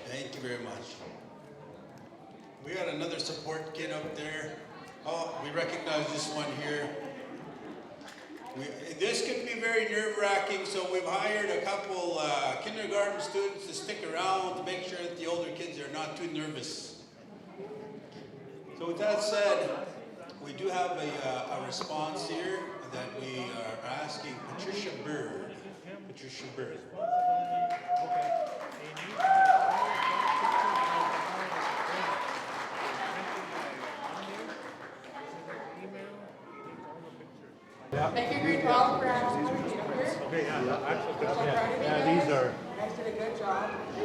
Thank you very much. We got another support kid up there. Oh, we recognize this one here. This can be very nerve-wracking, so we've hired a couple kindergarten students to stick around to make sure that the older kids are not too nervous. So with that said, we do have a response here that we are asking Patricia Bird. Patricia Bird. Thank you, Grade 12, for asking me to be up here. These are. You guys did a good job. You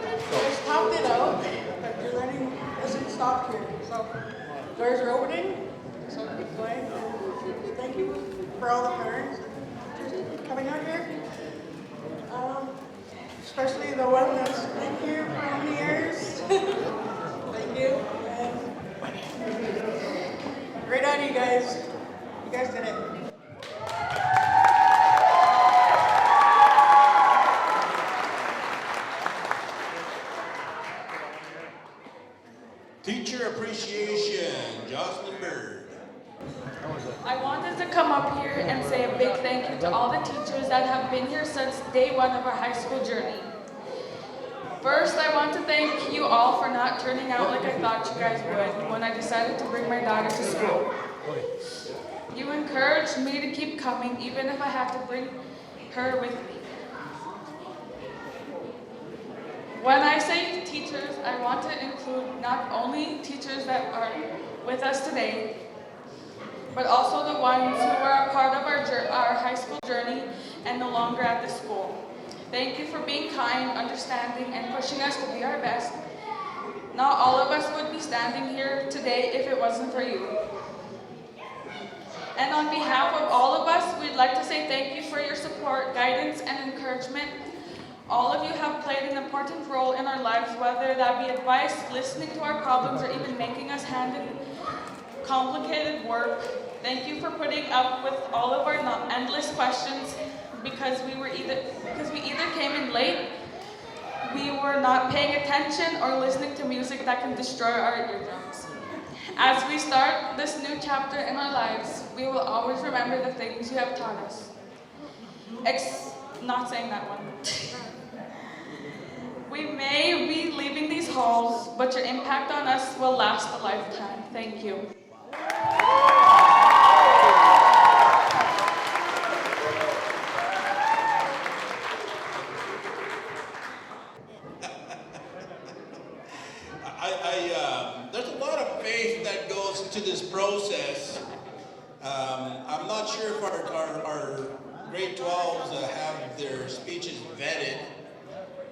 guys toughed it out, but your learning doesn't stop here. So, doors are opening, so keep going. And thank you for all the parents and teachers coming out here. Especially the one that's been here for how many years. Thank you. And great on you guys. You guys did it. Teacher appreciation, Jocelyn Bird. I wanted to come up here and say a big thank you to all the teachers that have been here since day one of our high school journey. First, I want to thank you all for not turning out like I thought you guys would when I decided to bring my daughter to school. You encouraged me to keep coming even if I had to bring her with me. When I say teachers, I want to include not only teachers that are with us today, but also the ones who are a part of our high school journey and no longer at the school. Thank you for being kind, understanding, and pushing us to be our best. Not all of us would be standing here today if it wasn't for you. And on behalf of all of us, we'd like to say thank you for your support, guidance, and encouragement. All of you have played an important role in our lives, whether that be advice, listening to our problems, or even making us handle complicated work. Thank you for putting up with all of our endless questions because we either came in late, we were not paying attention, or listening to music that can destroy our eardrums. As we start this new chapter in our lives, we will always remember the things you have taught us. Not saying that one. We may be leaving these halls, but your impact on us will last a lifetime. Thank you. to this process, I'm not sure if our grade 12s have their speeches vetted.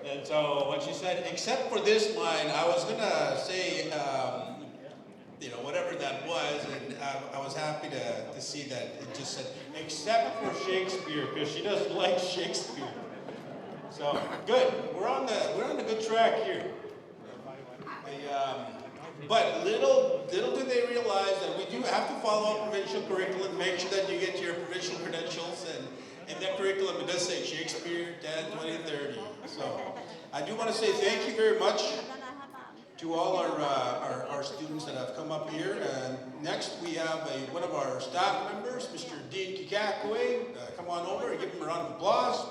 And so when she said, except for this line, I was gonna say, whatever that was, and I was happy to see that it just said, except for Shakespeare, because she doesn't like Shakespeare. So, good, we're on the good track here. But little do they realize that we do have to follow a provincial curriculum, make sure that you get your provincial credentials, and in that curriculum it does say Shakespeare 10, 20, 30. So I do want to say thank you very much to all our students that have come up here. And next we have one of our staff members, Mr. Dean Kikakwe. Come on over and give him a round of applause.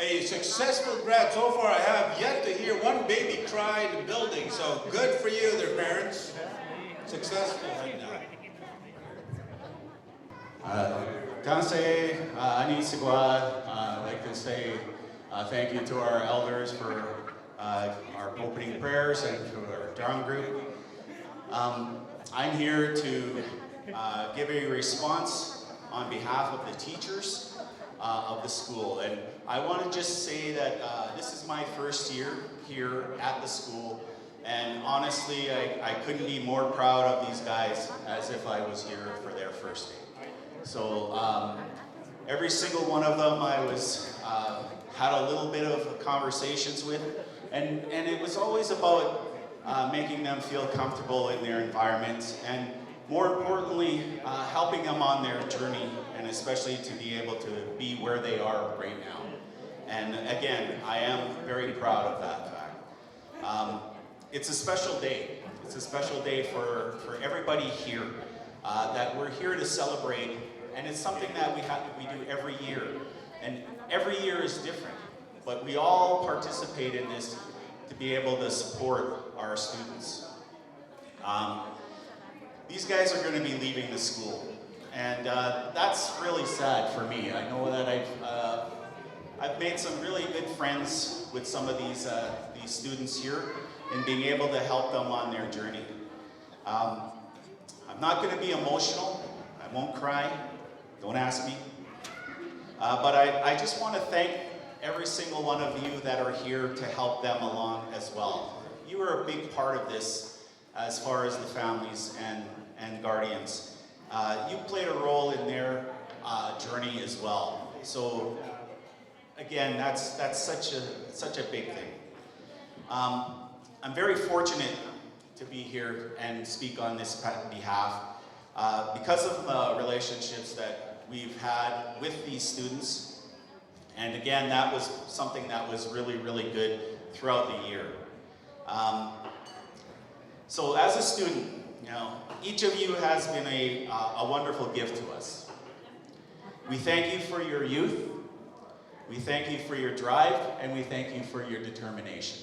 A successful grad. So far, I have yet to hear one baby cry in the building. So good for you, their parents. Successful right now. Kanse, Anisigwa, I'd like to say thank you to our elders for our opening prayers and to our drum group. I'm here to give a response on behalf of the teachers of the school. And I want to just say that this is my first year here at the school. And honestly, I couldn't be more proud of these guys as if I was here for their first day. So every single one of them I had a little bit of conversations with, and it was always about making them feel comfortable in their environment, and more importantly, helping them on their journey, and especially to be able to be where they are right now. And again, I am very proud of that fact. It's a special day. It's a special day for everybody here. That we're here to celebrate, and it's something that we do every year, and every year is different, but we all participate in this to be able to support our students. These guys are going to be leaving the school, and that's really sad for me. I know that I've made some really good friends with some of these students here, and being able to help them on their journey. I'm not going to be emotional. I won't cry. Don't ask me. But I just want to thank every single one of you that are here to help them along as well. You are a big part of this as far as the families and guardians. You played a role in their journey as well. So again, that's such a big thing. I'm very fortunate to be here and speak on this behalf because of the relationships that we've had with these students. And again, that was something that was really, really good throughout the year. So as a student, each of you has been a wonderful gift to us. We thank you for your youth, we thank you for your drive, and we thank you for your determination.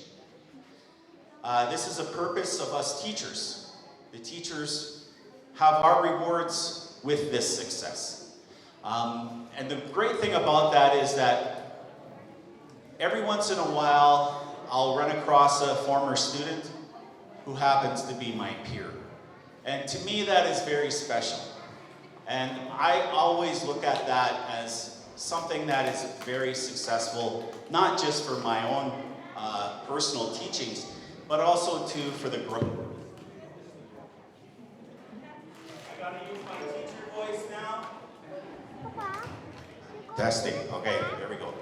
This is a purpose of us teachers. The teachers have our rewards with this success. And the great thing about that is that every once in a while, I'll run across a former student who happens to be my peer. And to me, that is very special. And I always look at that as something that is very successful, not just for my own personal teachings, but also too for the growth. I gotta use my teacher voice now. Testing, okay, there we go.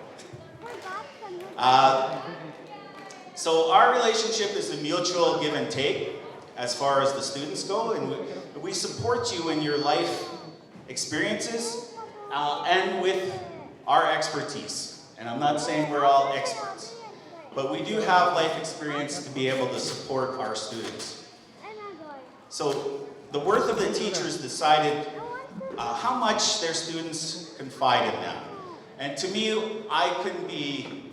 So our relationship is a mutual give and take as far as the students go, and we support you in your life experiences and with our expertise. And I'm not saying we're all experts, but we do have life experience to be able to support our students. So the worth of the teachers decided how much their students confide in them. And to me, I couldn't be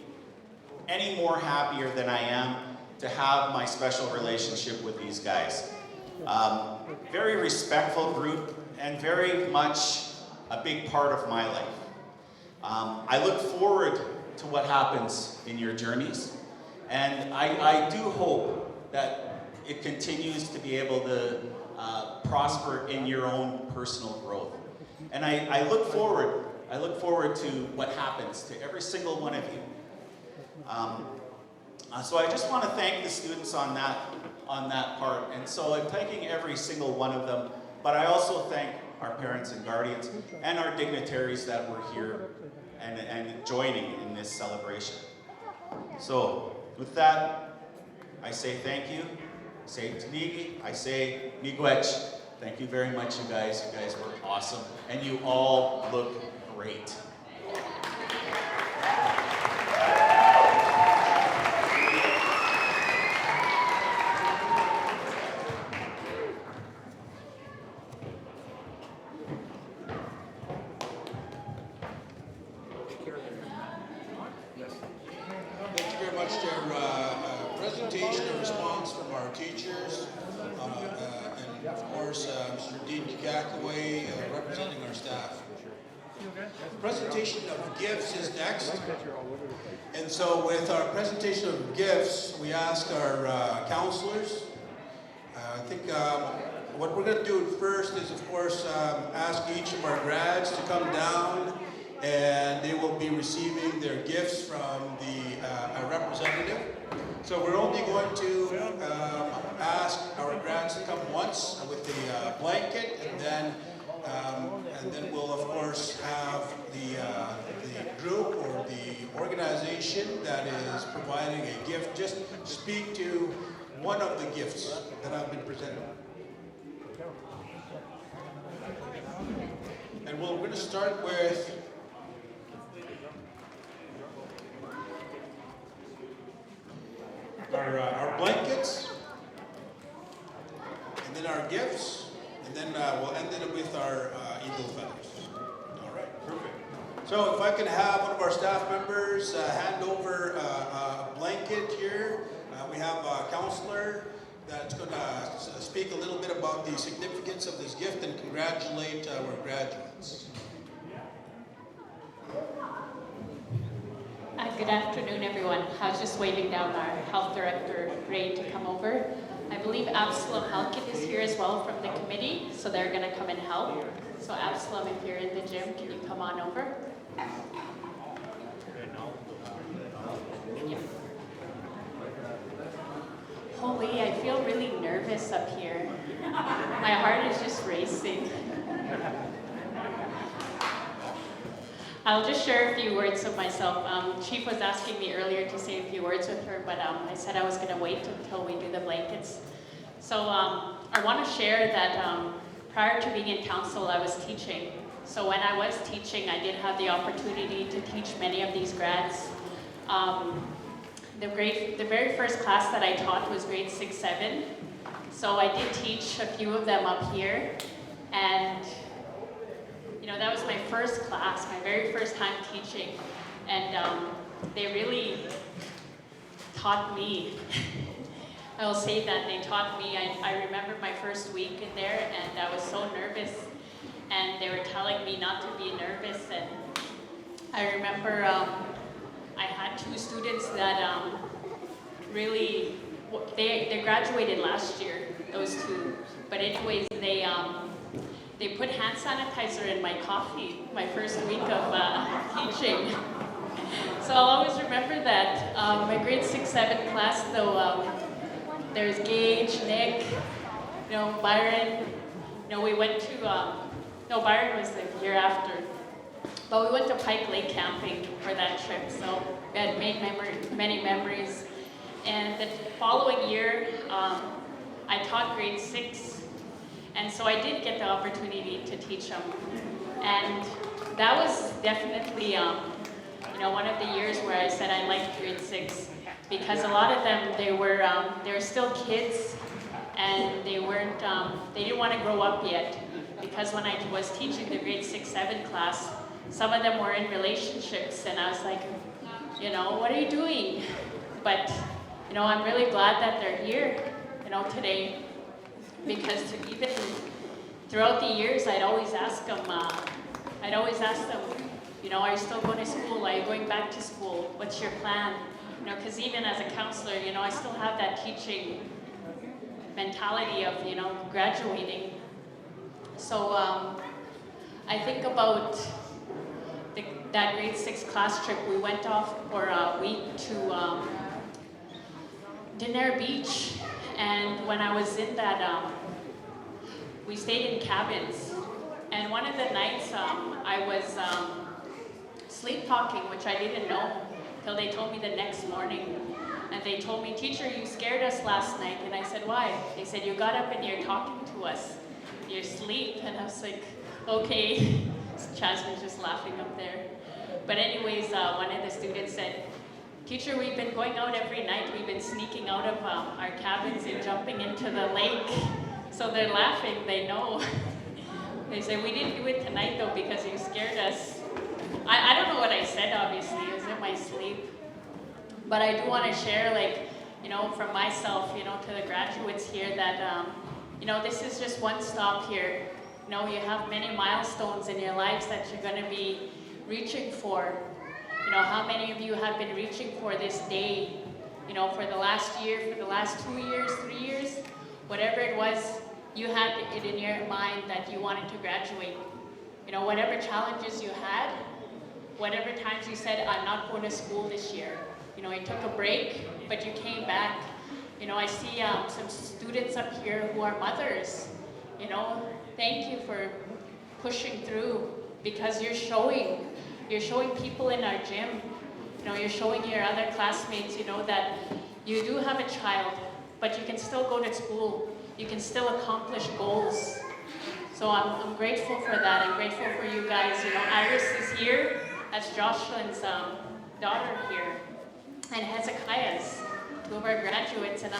any more happier than I am to have my special relationship with these guys. Very respectful group and very much a big part of my life. I look forward to what happens in your journeys. And I do hope that it continues to be able to prosper in your own personal growth. And I look forward to what happens to every single one of you. So I just want to thank the students on that part. And so I'm thanking every single one of them, but I also thank our parents and guardians and our dignitaries that were here and joining in this celebration. So with that, I say thank you. I say Tanigi, I say Miigwech. Thank you very much, you guys. You guys were awesome. And you all look great. Thank you very much to our presentation and response from our teachers, and of course, Mr. Dean Kikakaway representing our staff. Presentation of gifts is next. And so with our presentation of gifts, we ask our counselors. I think what we're going to do first is, of course, ask each of our grads to come down, and they will be receiving their gifts from a representative. So we're only going to ask our grads to come once with the blanket, and then we'll of course have the group or the organization that is providing a gift just speak to one of the gifts that have been presented. And we're going to start with our blankets, and then our gifts, and then we'll end it with our eagle feathers. All right, perfect. So if I can have one of our staff members hand over a blanket here. We have a counselor that's going to speak a little bit about the significance of this gift and congratulate our graduates. Good afternoon, everyone. I was just waiting down our health director, Grad, to come over. I believe Absalom Halkett is here as well from the committee, so they're going to come and help. So Absalom, if you're in the gym, can you come on over? Yeah. Holy, I feel really nervous up here. My heart is just racing. I'll just share a few words of myself. Chief was asking me earlier to say a few words with her, but I said I was going to wait until we do the blankets. So I want to share that prior to being in council, I was teaching. So when I was teaching, I did have the opportunity to teach many of these grads. The very first class that I taught was grade 6-7. So I did teach a few of them up here, and you know, that was my first class, my very first time teaching, and they really taught me. I will say that they taught me. I remember my first week in there, and I was so nervous, and they were telling me not to be nervous, and I remember I had two students that really, they graduated last year, those two, but anyways, they put hand sanitizer in my coffee my first week of teaching. So I'll always remember that. My grade 6-7 class, though, there's Gage, Nick, you know, Byron. You know, we went to, no, Byron was the year after. But we went to Pike Lake camping for that trip, so we had made many memories. And the following year, I taught grade 6. And so I did get the opportunity to teach them. And that was definitely, you know, one of the years where I said I liked grade 6, because a lot of them, they were still kids, and they didn't want to grow up yet. Because when I was teaching the grade 6-7 class, some of them were in relationships, and I was like, you know, what are you doing? But, you know, I'm really glad that they're here, you know, today. Because even throughout the years, I'd always ask them, You know, are you still going to school? Are you going back to school? What's your plan? You know, because even as a counselor, you know, I still have that teaching mentality of, you know, graduating. So I think about that grade 6 class trip. We went off for a week to Denair Beach, and when I was in that, we stayed in cabins. And one of the nights I was sleepwalking, which I didn't know till they told me the next morning. And they told me, "Teacher, you scared us last night." And I said, "Why?" They said, "You got up and you're talking to us. You're asleep." And I was like, okay. Jasmine's just laughing up there. But anyways, one of the students said, "Teacher, we've been going out every night. We've been sneaking out of our cabins and jumping into the lake." So they're laughing, they know. They say, "We didn't do it tonight though because you scared us." I don't know what I said, obviously, it was in my sleep. But I do want to share, like, you know, from myself, you know, to the graduates here that, you know, this is just one stop here. You know, you have many milestones in your lives that you're going to be reaching for. You know, how many of you have been reaching for this day, you know, for the last year, for the last 2 years, 3 years, whatever it was, you had it in your mind that you wanted to graduate. You know, whatever challenges you had, whatever times you said, "I'm not going to school this year." You know, you took a break, but you came back. You know, I see some students up here who are mothers. You know, thank you for pushing through, because you're showing people in our gym, you know, you're showing your other classmates, you know, that you do have a child, but you can still go to school. You can still accomplish goals. So I'm grateful for that. I'm grateful for you guys. You know, Iris is here. That's Jocelyn's daughter here. And Hezekiah's, 2 of our graduates. And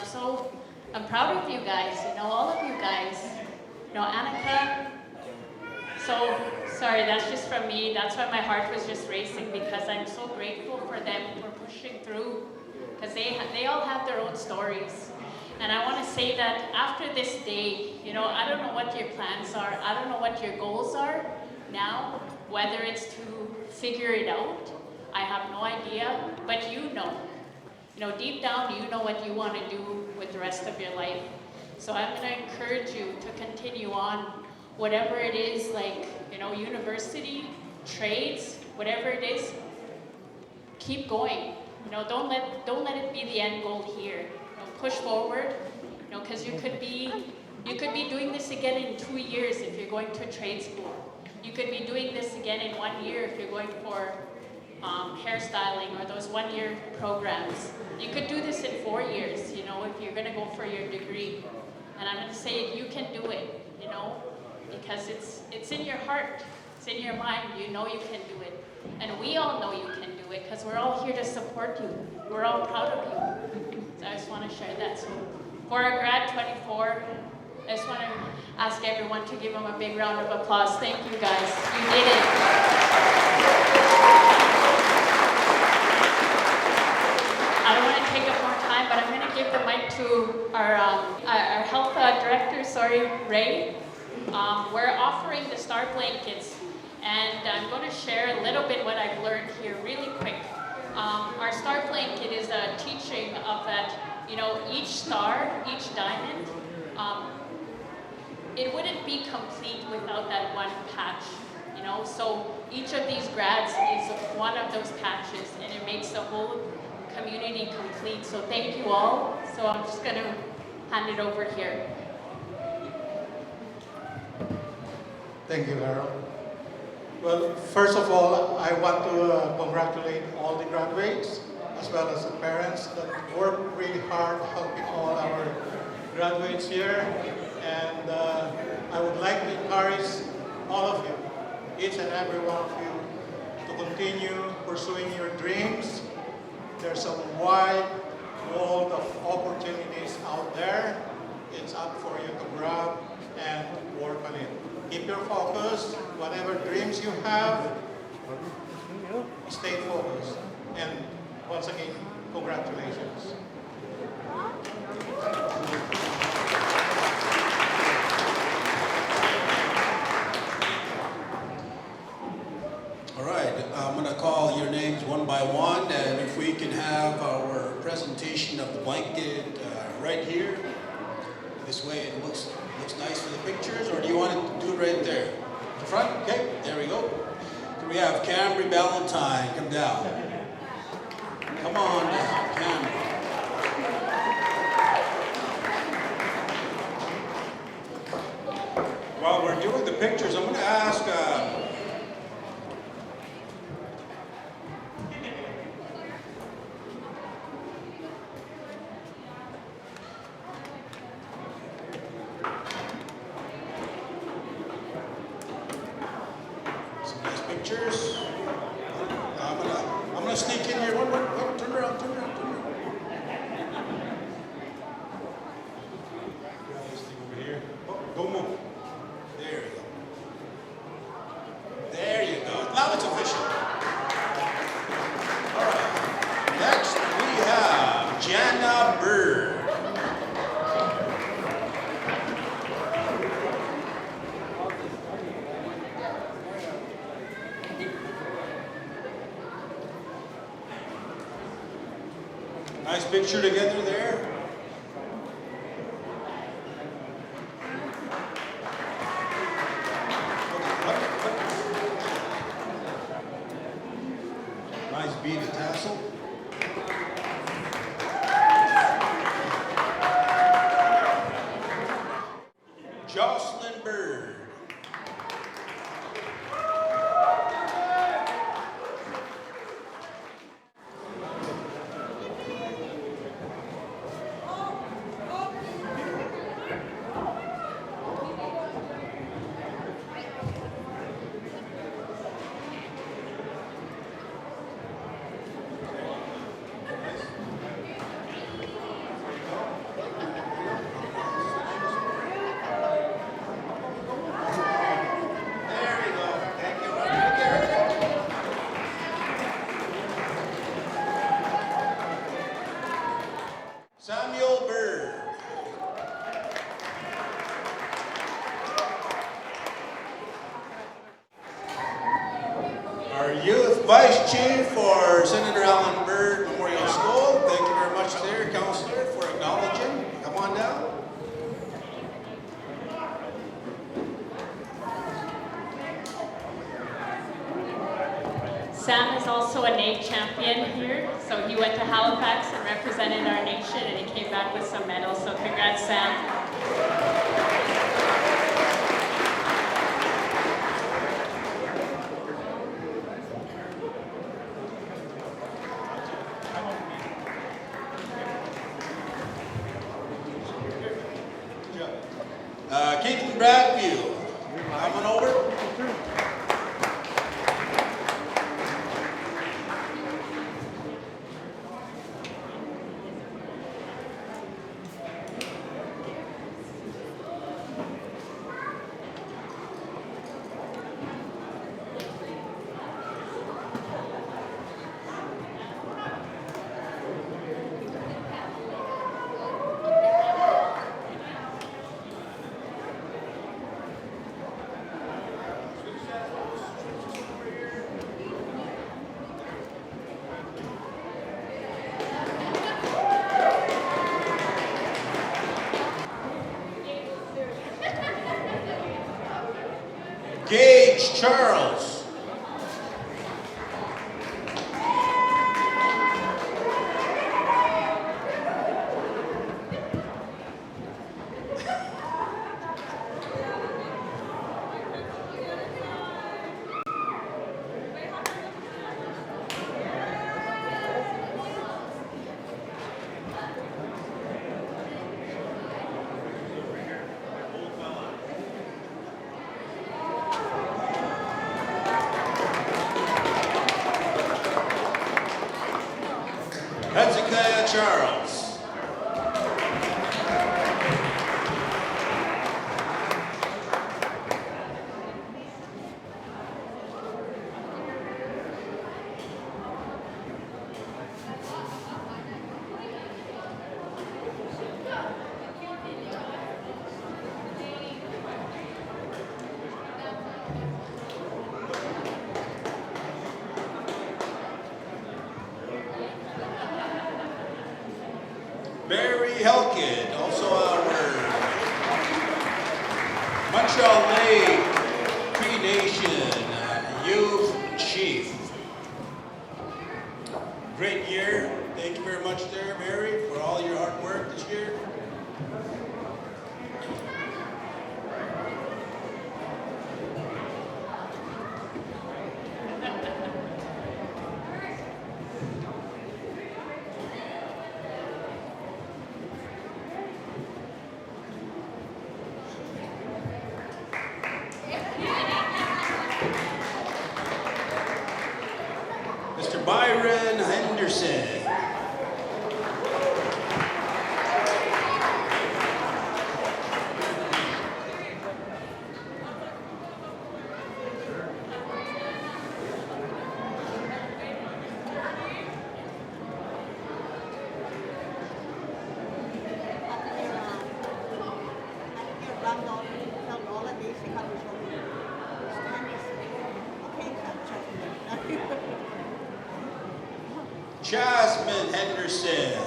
I'm proud of you guys, you know, all of you guys. You know, Annika. So, sorry, that's just from me. That's why my heart was just racing, because I'm so grateful for them for pushing through. Because they all have their own stories. And I want to say that after this day, you know, I don't know what your plans are. I don't know what your goals are now, whether it's to figure it out. I have no idea, but you know. You know, deep down, you know what you want to do with the rest of your life. So I'm going to encourage you to continue on, whatever it is, like, you know, university, trades, whatever it is, keep going. You know, don't let it be the end goal here. Push forward, you know, because you could be doing this again in 2 years if you're going to trade school. You could be doing this again in 1 year if you're going for hairstyling or those 1-year programs. You could do this in 4 years, you know, if you're going to go for your degree. And I'm going to say you can do it, you know, because it's in your heart, it's in your mind. You know you can do it, and we all know you can do it because we're all here to support you. We're all proud of you. So I just want to share that. So for our Grad 24, I just want to ask everyone to give them a big round of applause. Thank you guys. You did it. I don't want to take up more time, but I'm going to give the mic to our health director, Ray. We're offering the Star Blankets, and I'm going to share a little bit what I've learned here really quick. Our star blanket is a teaching of that, you know, each star, each diamond, it wouldn't be complete without that one patch, you know, so each of these grads is one of those patches, and it makes the whole community complete. So thank you all. So I'm just going to hand it over here. Thank you, Harold. Well, first of all, I want to congratulate all the graduates, as well as the parents that worked really hard helping all our graduates here. And I would like to encourage all of you, each and every one of you, to continue pursuing your dreams. There's a wide world of opportunities out there. It's up for you to grab and work on it. Keep your focus. Whatever dreams you have, stay focused. And once again, congratulations. All right. by one, and if we can have our presentation of the blanket right here. This way it looks nice for the pictures, or do you want to do it right there? The front? Okay, there we go. So we have Camry Ballantyne, come down. Come on down, Camry. While we're doing the pictures, I'm going to ask some nice pictures. I'm gonna sneak in here. One, turn around. Grab this thing over here. Oh, don't move. There you go. There you go. Now it's official. All right. Next we have Jana Bird. Nice picture together there. Nice beaded tassel. Jocelyn Bird. Samuel Bird. Our youth vice chief for Senator Allan Bird Memorial School. Thank you very much there, Councillor, for acknowledging. Come on down. Sam is also a NAIC champion here, so he went to Halifax and represented our nation, and he came back with some medals, so congrats, Sam. Keith Bradfield, coming over. Gage Charles. Hezekiah Charles. Helkid, also our Montreal Lake Cree Nation Youth Chief. Great year. Thank you very much there, Mary, for all your hard work this year. Mr. Byron Henderson. Jasmine Henderson.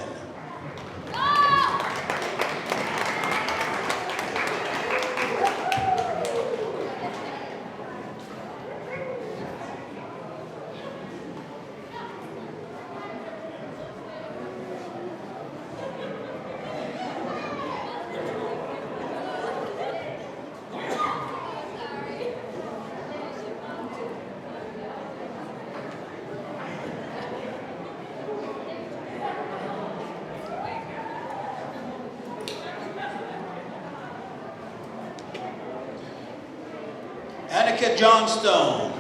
Annika Johnstone.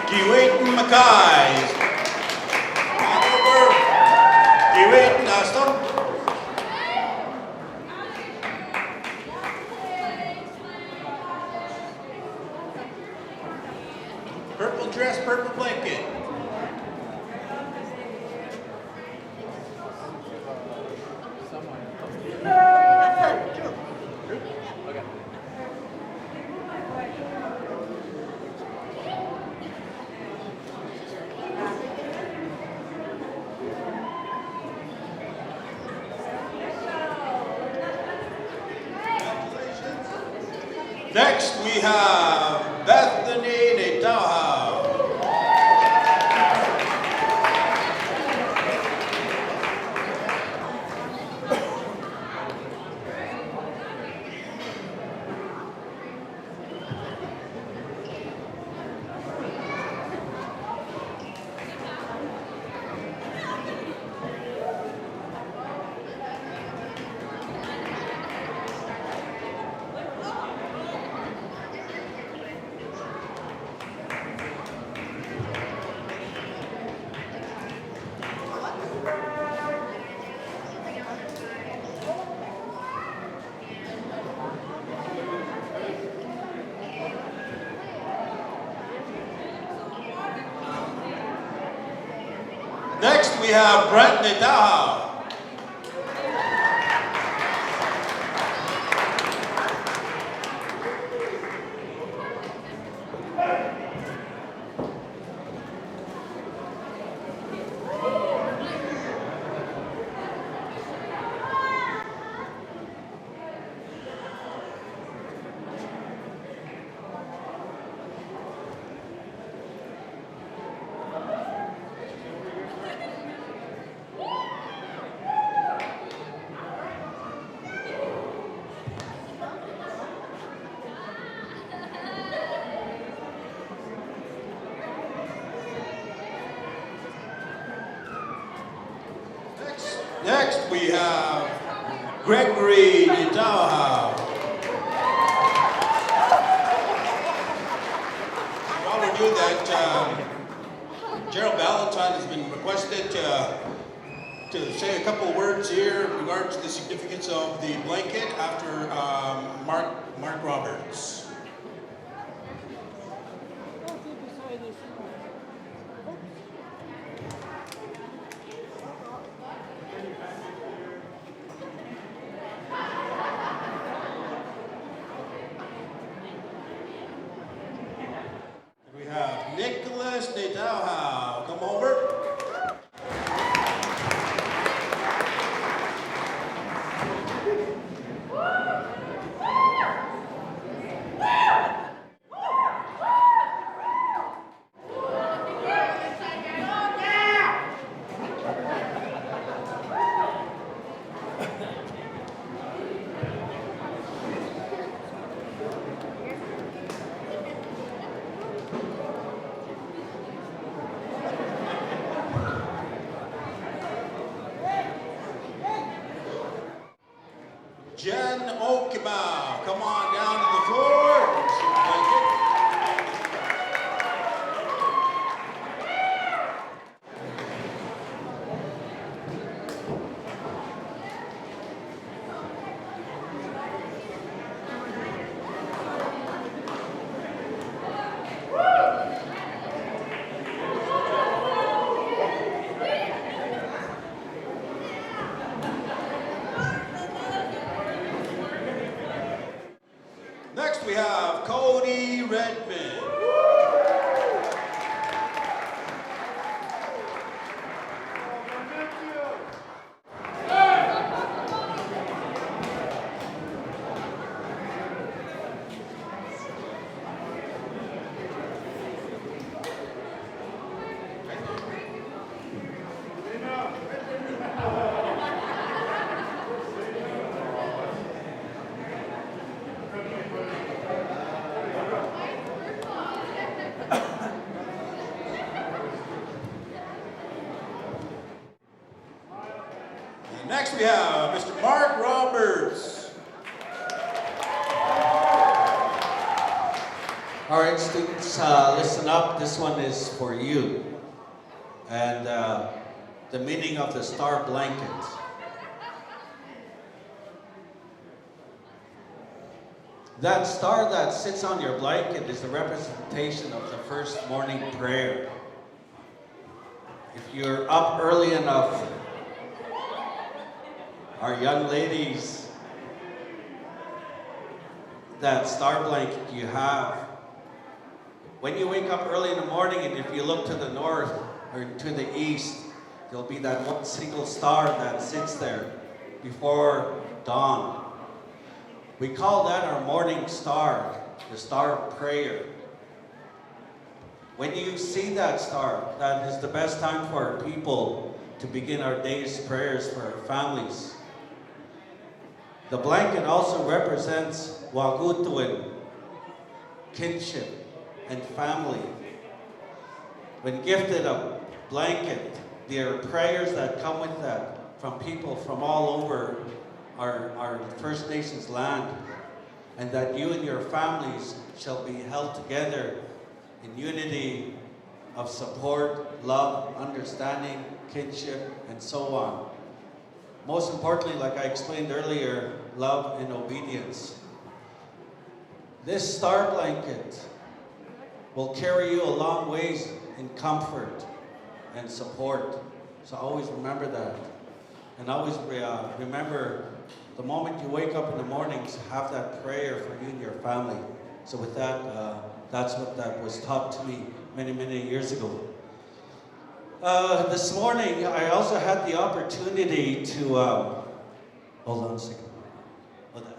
Giwayton Mackay. Over. Giwayton Aston. Purple dress, purple blanket. Next, we have Bethany Netaha. Next, we have Brent Netaha. Next, we have Gregory Netaha. While we do that, Gerald Valentine has been requested to say a couple words here in regards to the significance of the blanket after Mark Roberts. We have Nicholas Nadauha. Come over. Jen Okimau, come on down to the floor. Next we have Cody Redmond. Next we have Mr. Mark Roberts. All right, students, listen up. This one is for you. And the meaning of the star blanket. That star that sits on your blanket is the representation of the first morning prayer. If you're up early enough, our young ladies, that star blanket you have, when you wake up early in the morning and if you look to the north or to the east, there'll be that one single star that sits there before dawn. We call that our morning star, the star of prayer. When you see that star, that is the best time for our people to begin our day's prayers for our families. The blanket also represents wagutuin, kinship, and family. When gifted a blanket, there are prayers that come with that from people from all over our First Nations land, and that you and your families shall be held together in unity of support, love, understanding, kinship, and so on. Most importantly, like I explained earlier, love and obedience. This star blanket will carry you a long ways in comfort and support. So always remember that. And always remember the moment you wake up in the mornings, have that prayer for you and your family. So with that, that's what that was taught to me many, many years ago. This morning, I also had the opportunity to, hold on a second. Hold on.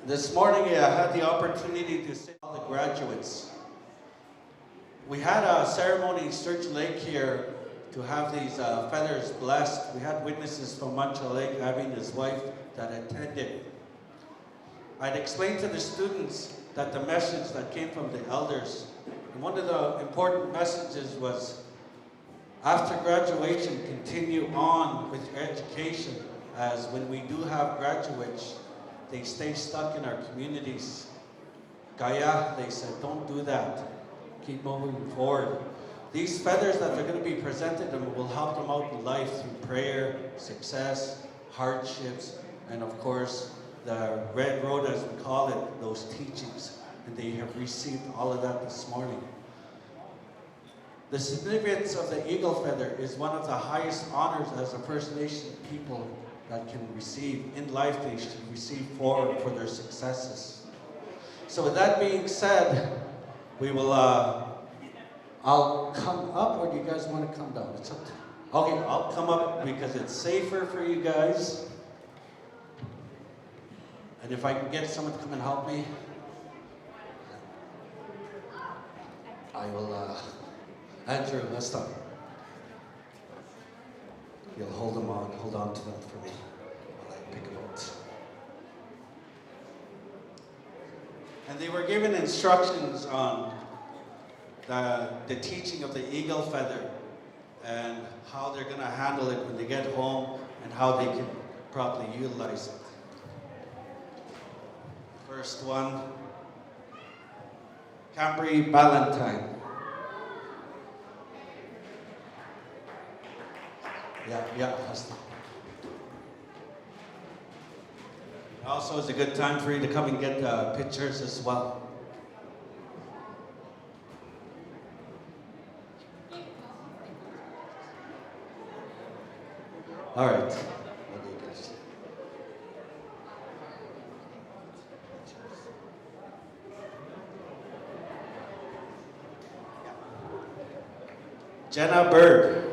This morning, I had the opportunity to see all the graduates. We had a ceremony in Sturgeon Lake here to have these feathers blessed. We had witnesses from Montreal Lake, Abby and his wife, that attended. I'd explained to the students that the message that came from the elders, and one of the important messages was, after graduation, continue on with your education as when we do have graduates, they stay stuck in our communities. Kaya, they said, don't do that. Keep moving forward. These feathers that are going to be presented them will help them out in life through prayer, success, hardships, and of course, the red road, as we call it, those teachings. And they have received all of that this morning. The significance of the eagle feather is one of the highest honors as a First Nation people that can receive. In life, they should receive for their successes. So with that being said, we will, I'll come up, or do you guys want to come down? It's up to, okay, I'll come up because it's safer for you guys. And if I can get someone to come and help me, I will, Andrew, let's stop. You'll hold on to them for me while I pick them out. And they were given instructions on the teaching of the eagle feather and how they're going to handle it when they get home and how they can properly utilize it. First one, Cambry Ballantyne. Yeah. Also, it's a good time for you to come and get pictures as well. All right. What do you guys? Jenna Bird.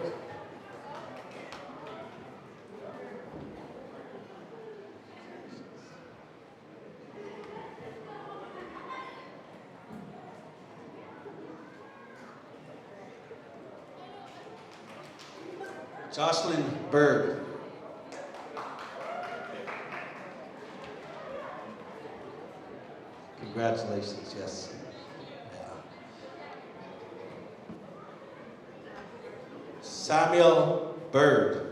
Jocelyn Bird. Congratulations, yes. Yeah. Samuel Bird.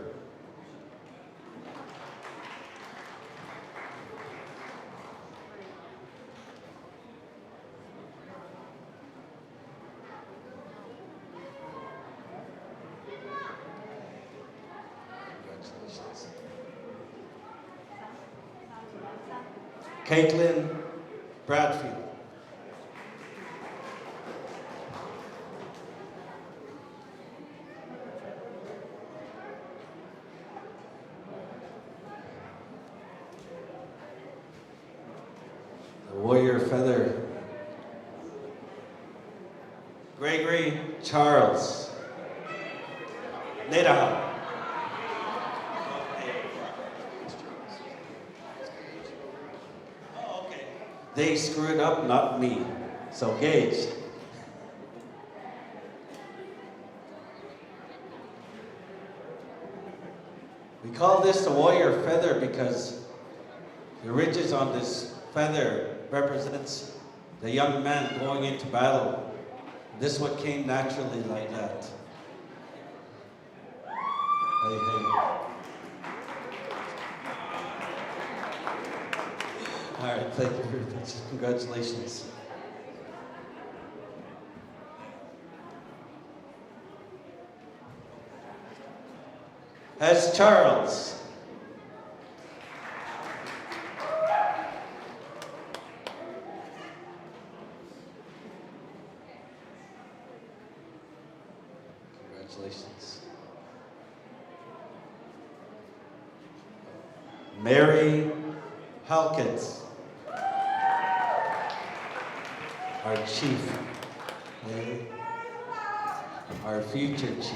Caitlin Bradfield. The Warrior Feather. Gregory Charles. Neda. They screwed up, not me. So Gage. We call this the warrior feather because the ridges on this feather represents the young man going into battle. This what came naturally like that. Hey. All right, thank you very much. Congratulations. As Charles. Congratulations. Mary Halkett. Our chief, our future chief.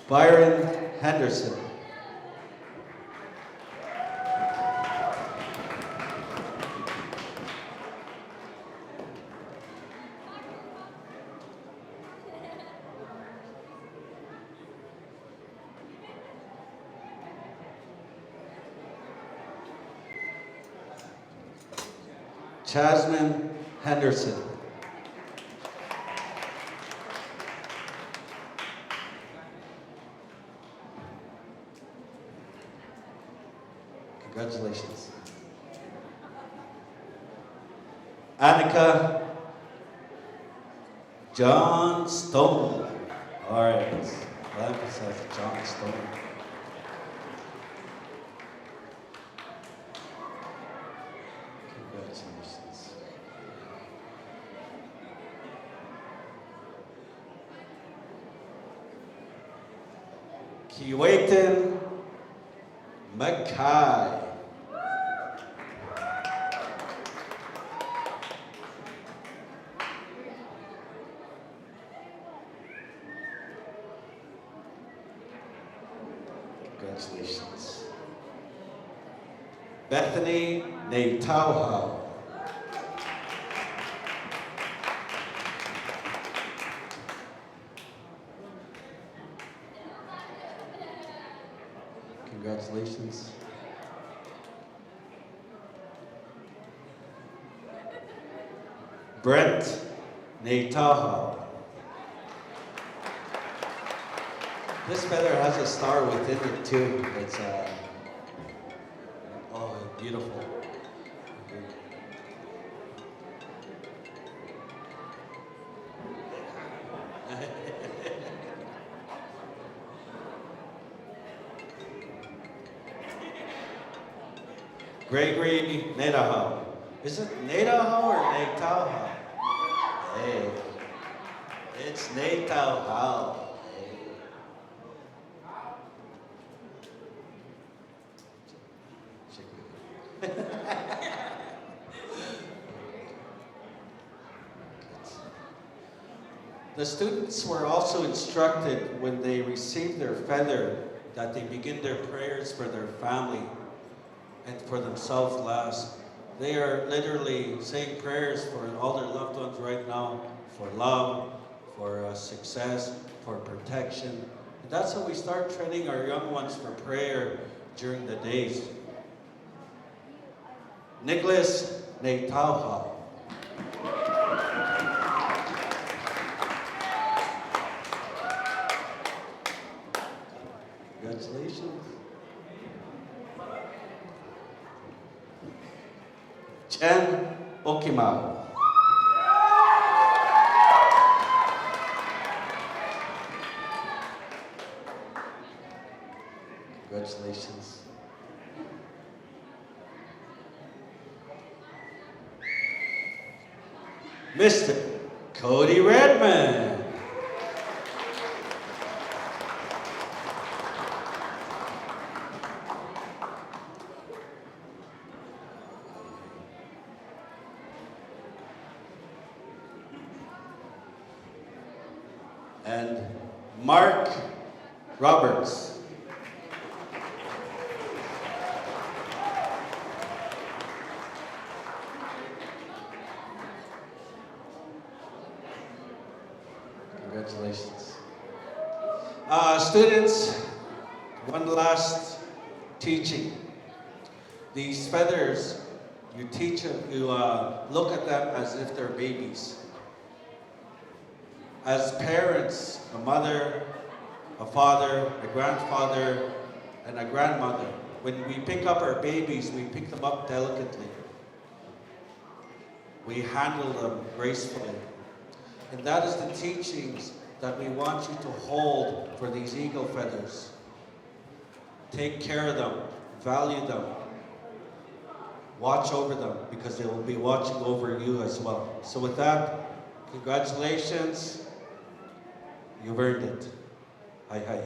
Byron Henderson. Jasmine Henderson. Congratulations. Annika John Stone. All right. I'll emphasize John Stone. Congratulations. Kiwaitan Mackay. Congratulations. Bethany Natauhau. Congratulations. Brent Natauhau. This feather has a star within it too. It's oh, beautiful. Gregory Natauhau. Is it Natauhau or Natauhau? Hey, it's Natauhau. The students were also instructed when they receive their feather that they begin their prayers for their family and for themselves last. They are literally saying prayers for all their loved ones right now, for love, for success, for protection. And that's how we start training our young ones for prayer during the days. Nicholas Natauhau. Congratulations. Chen Okimau. Congratulations. Mr. Cody Redman. And Mark Roberts. Congratulations. Students, one last teaching. These feathers, you teach them, you look at them as if they're babies. As parents, a mother, a father, a grandfather, and a grandmother, when we pick up our babies, we pick them up delicately. We handle them gracefully. And that is the teachings that we want you to hold for these eagle feathers. Take care of them, value them, watch over them, because they will be watching over you as well. So with that, congratulations. You've earned it. Hi, hi.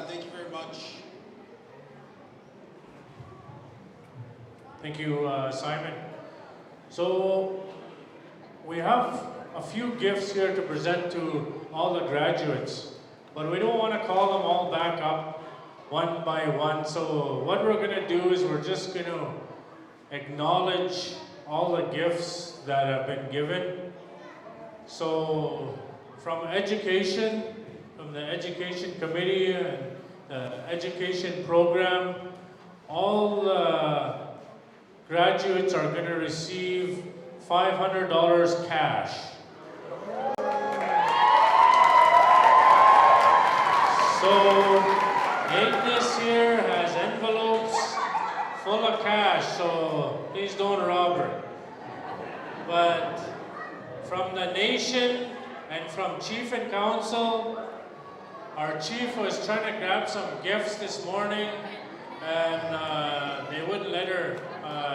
Thank you very much. Thank you, Simon. So we have a few gifts here to present to all the graduates, but we don't want to call them all back up one by one. So what we're going to do is we're just going to acknowledge all the gifts that have been given. So from education, from the education committee and the education program, all graduates are going to receive $500 cash. So Agnes here has envelopes full of cash, so please don't rob her. But from the nation and from Chief and Council, our Chief was trying to grab some gifts this morning, and they wouldn't let her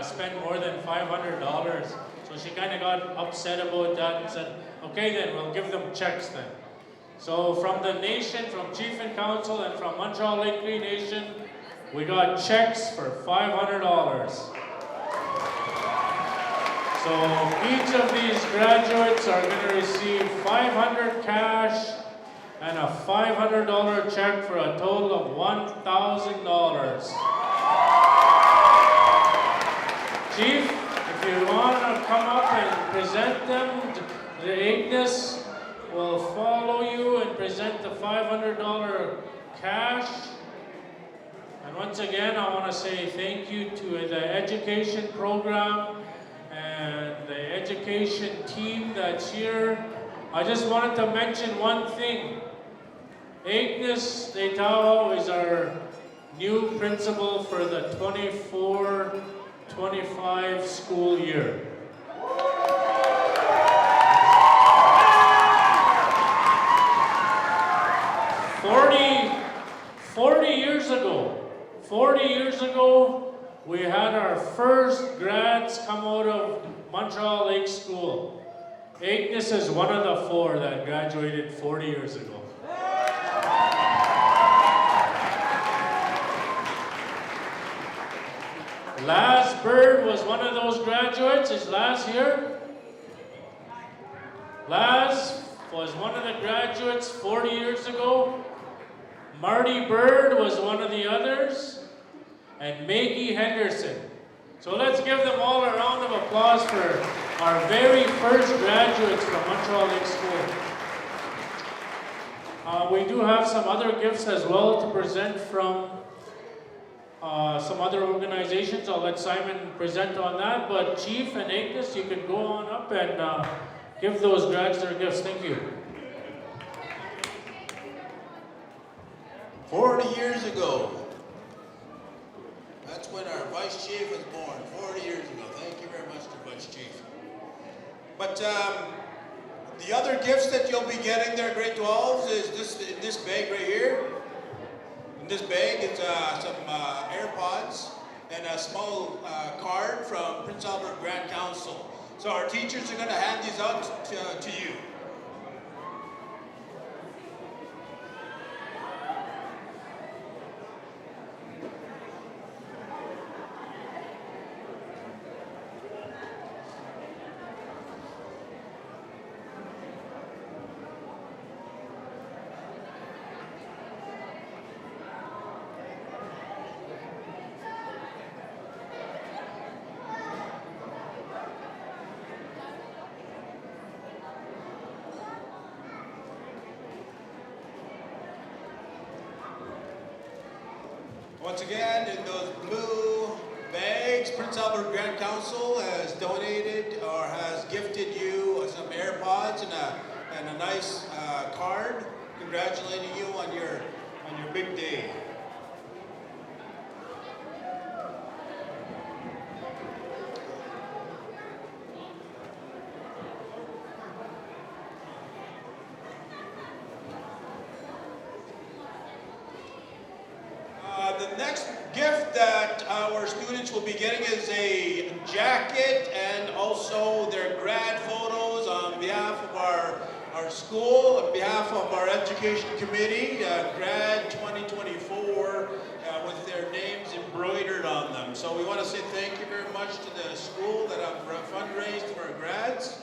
spend more than $500. So she kind of got upset about that and said, okay then, we'll give them checks then. So from the nation, from Chief and Council, and from Montreal Lake Cree Nation, we got checks for $500. So each of these graduates are going to receive $500 cash and a $500 check for a total of $1,000. Chief, if you want to come up and present them, the Agnes will follow you and present the $500 cash. And once again, I want to say thank you to the education program and the education team that's here. I just wanted to mention one thing. Agnes Deitao is our new principal for the 24-25 school year. 40 years ago, we had our first grads come out of Montreal Lake School. Agnes is one of the 4 that graduated 40 years ago. Laz Bird was one of those graduates. Is Laz here? Laz was one of the graduates 40 years ago. Marty Bird was one of the others. And Maggie Henderson. So let's give them all a round of applause for our very first graduates from Montreal Lake School. We do have some other gifts as well to present from some other organizations. I'll let Simon present on that, but Chief and Agnes, you can go on up and give those grads their gifts. Thank you. 40 years ago. That's when our Vice Chief was born, 40 years ago. Thank you very much to Vice Chief. But the other gifts that you'll be getting there, grade 12s, is this bag right here. In this bag is some AirPods and a small card from Prince Albert Grad Council. So our teachers are going to hand these out to you. Once again, in those blue bags, Prince Albert Grad Council has donated or has gifted you some AirPods and a nice card, congratulating you on your big day. The next gift that our students will be getting is a jacket and also their grad photos on behalf of our school, on behalf of our education committee, Grad 2024, with their names embroidered on them. So we want to say thank you very much to the school that have fundraised for our grads,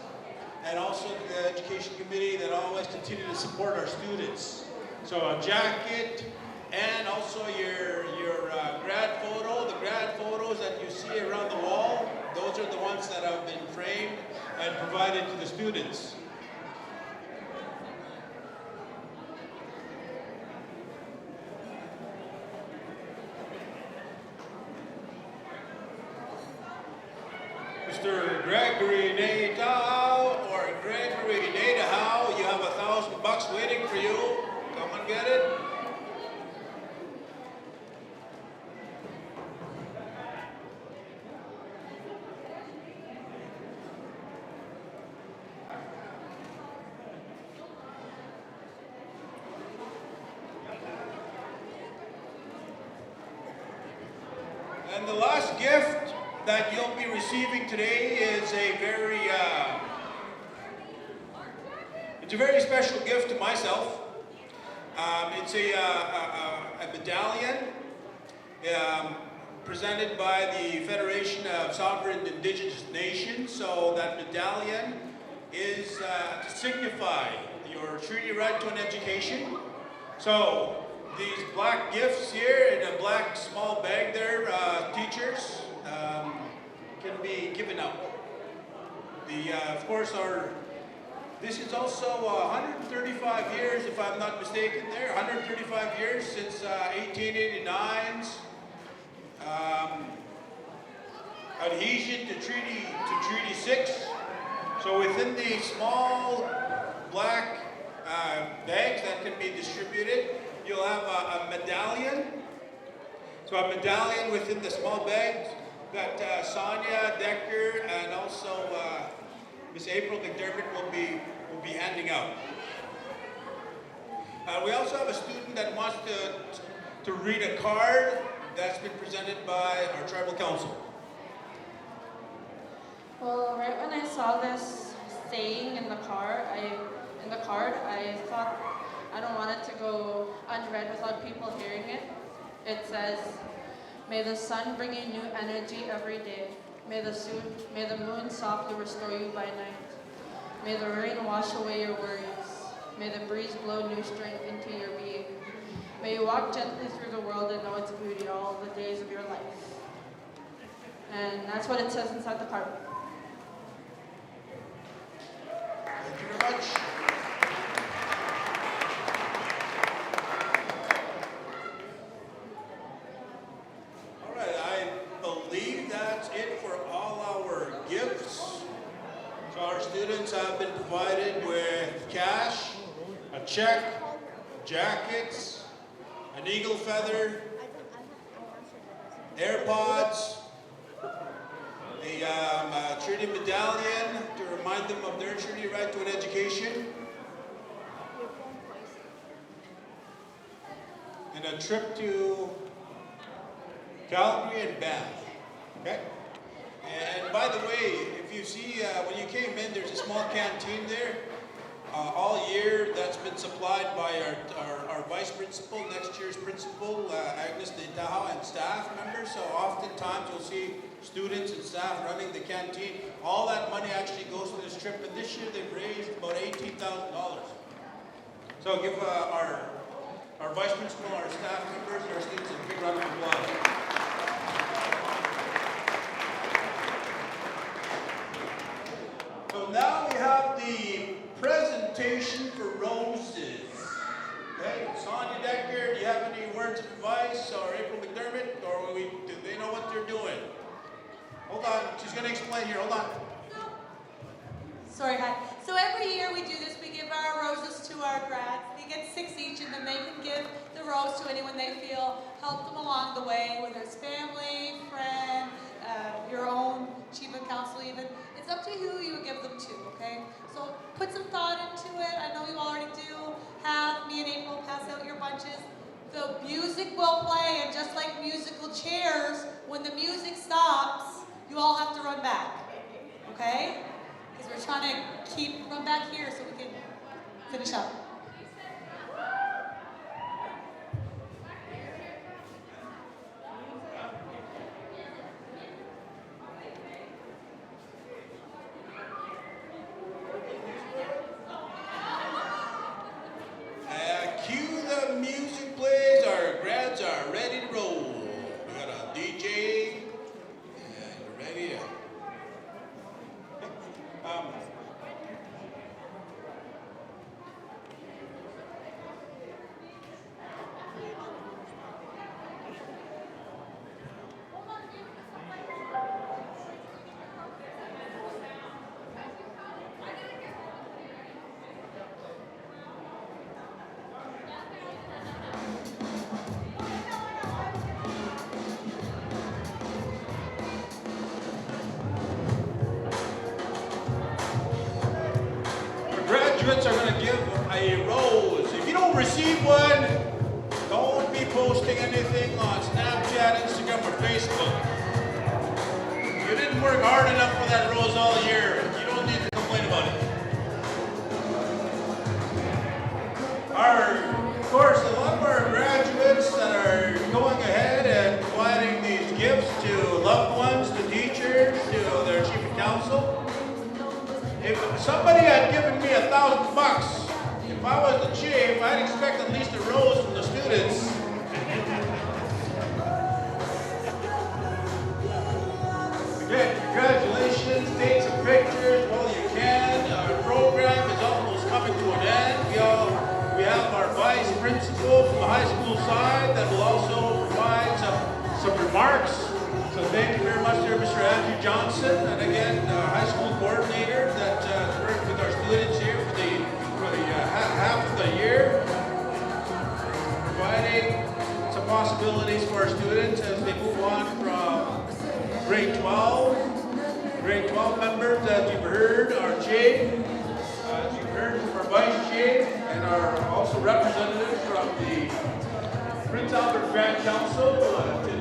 and also to the education committee that always continue to support our students. So a jacket, and also your grad photo. The grad photos that you see around the wall, those are the ones that have been framed and provided to the students. Mr. Gregory Nadeau or Gregory Nadeau, you have $1,000 waiting for you. Come and get it. And the last gift that you'll be receiving today is it's a very special gift to myself. It's a medallion presented by the Federation of Sovereign Indigenous Nations. So that medallion is to signify your treaty right to an education. So these black gifts here in a black small bag there, teachers, can be given out. Of course, this is also 135 years, if I'm not mistaken there, 135 years since 1889's adhesion to Treaty 6. So within the small black bags that can be distributed, you'll have a medallion. So a medallion within the small bags that Sonia Decker and also Miss April McDermott will be handing out. We also have a student that wants to read a card that's been presented by our tribal council. Well, right when I saw this saying in the card, I thought I don't want it to go unread without people hearing it. It says, "May the sun bring you new energy every day. May the moon softly restore you by night. May the rain wash away your worries. May the breeze blow new strength into your being. May you walk gently through the world and know its beauty all the days of your life." And that's what it says inside the card. Thank you very much. All right, I believe that's it for all our gifts. So our students have been provided with cash, a check, jackets, an eagle feather, AirPods, a treaty medallion to remind them of their treaty right to an education, and a trip to Calgary and Banff. Okay? And by the way, if you see, when you came in, there's a small canteen there. All year, that's been supplied by our vice principal, next year's principal, Agnes De Tahoe, and staff members. So oftentimes you'll see students and staff running the canteen. All that money actually goes to this trip, and this year they've raised about $18,000. So give our vice principal, our staff members, our students a big round of applause. So now we have the presentation for roses. Okay, Sonia Decker, do you have any words of advice, or April McDermott, or do they know what they're doing? Hold on, she's going to explain here. Hold on. Sorry, hi. So every year we do this. We give our roses to our grads. They get 6 each, and then they can give the rose to anyone they feel helped them along the way, whether it's family, friend, your own chief of council even. It's up to who you give them to, okay? So put some thought into it. I know you already do. Have me and April pass out your bunches. The music will play, and just like musical chairs, when the music stops, you all have to run back, okay? Because we're trying to run back here so we can finish up. Cue the music plays. Our grads are ready to roll. We got a DJ, and we're ready to... Graduates are going to give a rose. If you don't receive one, don't be posting anything on Snapchat, Instagram, or Facebook. You didn't work hard enough for that rose all year. You don't need to complain about it. Of course, a lot of our graduates that are going ahead and providing these gifts to loved ones, to teachers, to their chief of council. If somebody had given me $1,000, if I was the chief, I'd expect at least a rose from the students. Again, congratulations, take some pictures while you can. Our program is almost coming to an end. We have our vice principal from the high school side that will also provide some remarks. So thank you very much there, Mr. Andrew Johnson, and again, our high school coordinator that worked with our students here for the half of the year, providing some possibilities for our students as they move on from grade 12. Grade 12 members, as you've heard, our chief, as you've heard from our vice chief, and our also representatives from the Prince Albert Grad Council.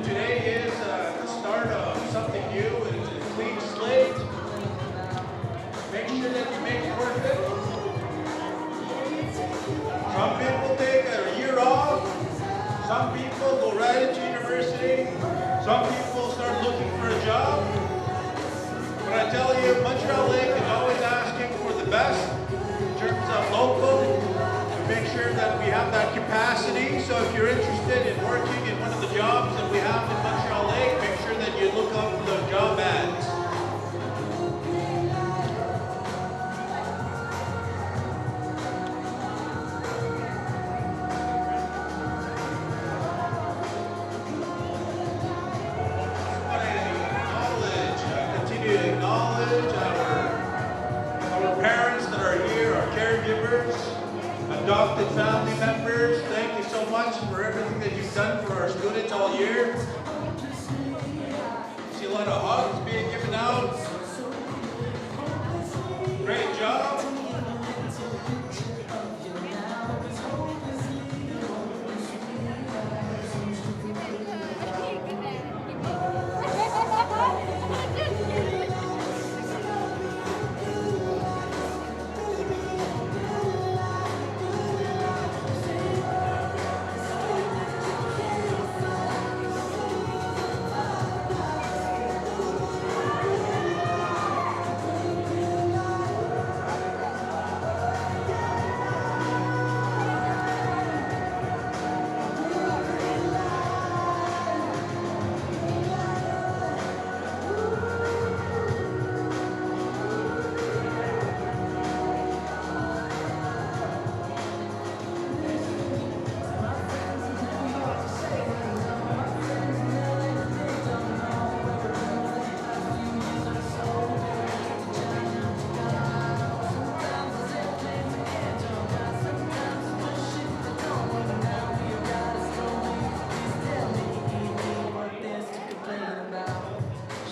Today is the start of something new. It's a clean slate. Make sure that you make it worth it. Some people take a year off. Some people go right into university. Some people start looking for a job. But I tell you, Montreal Lake is always asking for the best in terms of local, to make sure that we have that capacity. So if you're interested in working in one of the jobs that we have in Montreal Lake, make sure that you look up the job ads. Continue to acknowledge our parents that are here, our caregivers, adopted family members. Thank you so much for everything that you've done for our students all year. See a lot of hugs being given out. Great job.